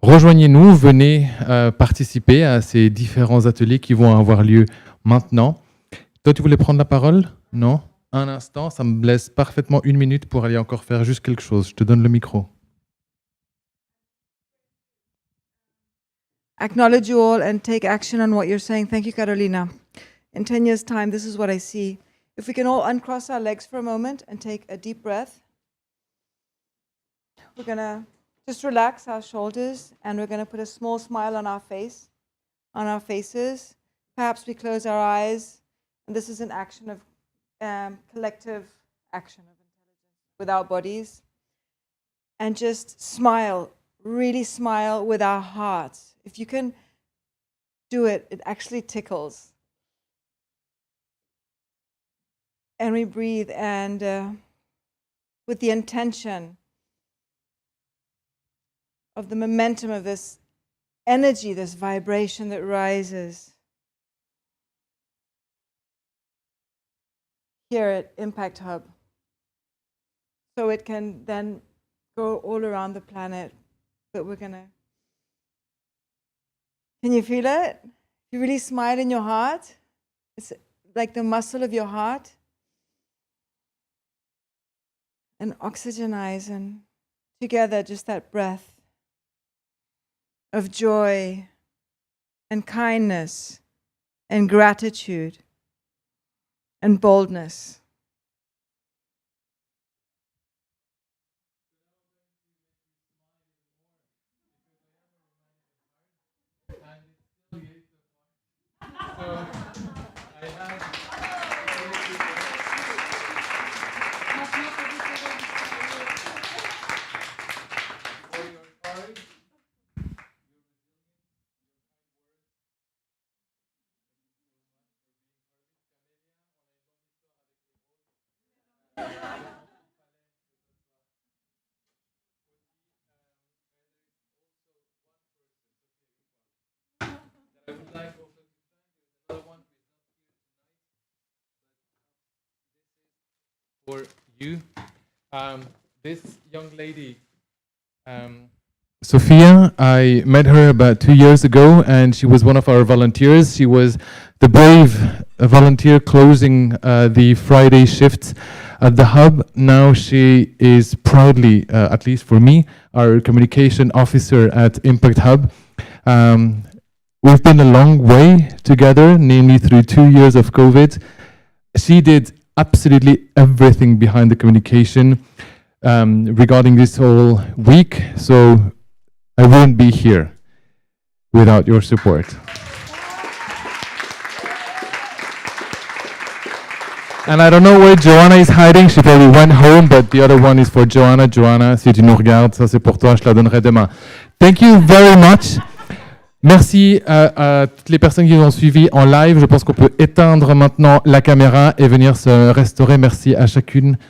Rejoignez-nous, venez participer à ces différents ateliers qui vont avoir lieu maintenant. Toi, tu voulais prendre la parole? Non? Un instant, ça me laisse parfaitement 1 minute pour aller encore faire juste quelque chose. Je te donne le micro. Acknowledge you all and take action on what you're saying. Thank you, Carolina. In 10 years' time, this is what I see. If we can all uncross our legs for a moment and take a deep breath. We're going to just relax our shoulders, and we're going to put a small smile on our faces. Perhaps we close our eyes, and this is an action of collective action of intelligence with our bodies. And just smile, really smile with our hearts. If you can do it, it actually tickles. And we breathe, and with the intention of the momentum of this energy, this vibration that rises. Here at Impact Hub. So it can then go all around the planet, but we're gonna. Can you feel it? You really smile in your heart. It's like the muscle of your heart. And oxygenize, and together just that breath of joy and kindness and gratitude and boldness. For you, this young lady, Sophia, I met her about 2 years ago, and she was one of our volunteers. She was the brave volunteer closing the Friday shifts at the Hub. Now she is proudly, at least for me, our communication officer at Impact Hub. We've been a long way together, namely through 2 years of COVID. She did absolutely everything behind the communication regarding this whole week, so I wouldn't be here without your support. And I don't know where Joanna is hiding. She probably went home, but the other one is for Joanna. Joanna, si tu nous regardes, ça c'est pour toi, je te la donnerai demain. Thank you very much. Merci à toutes les personnes qui nous ont suivis en live. Je pense qu'on peut éteindre maintenant la caméra et venir se restaurer. Merci à chacune.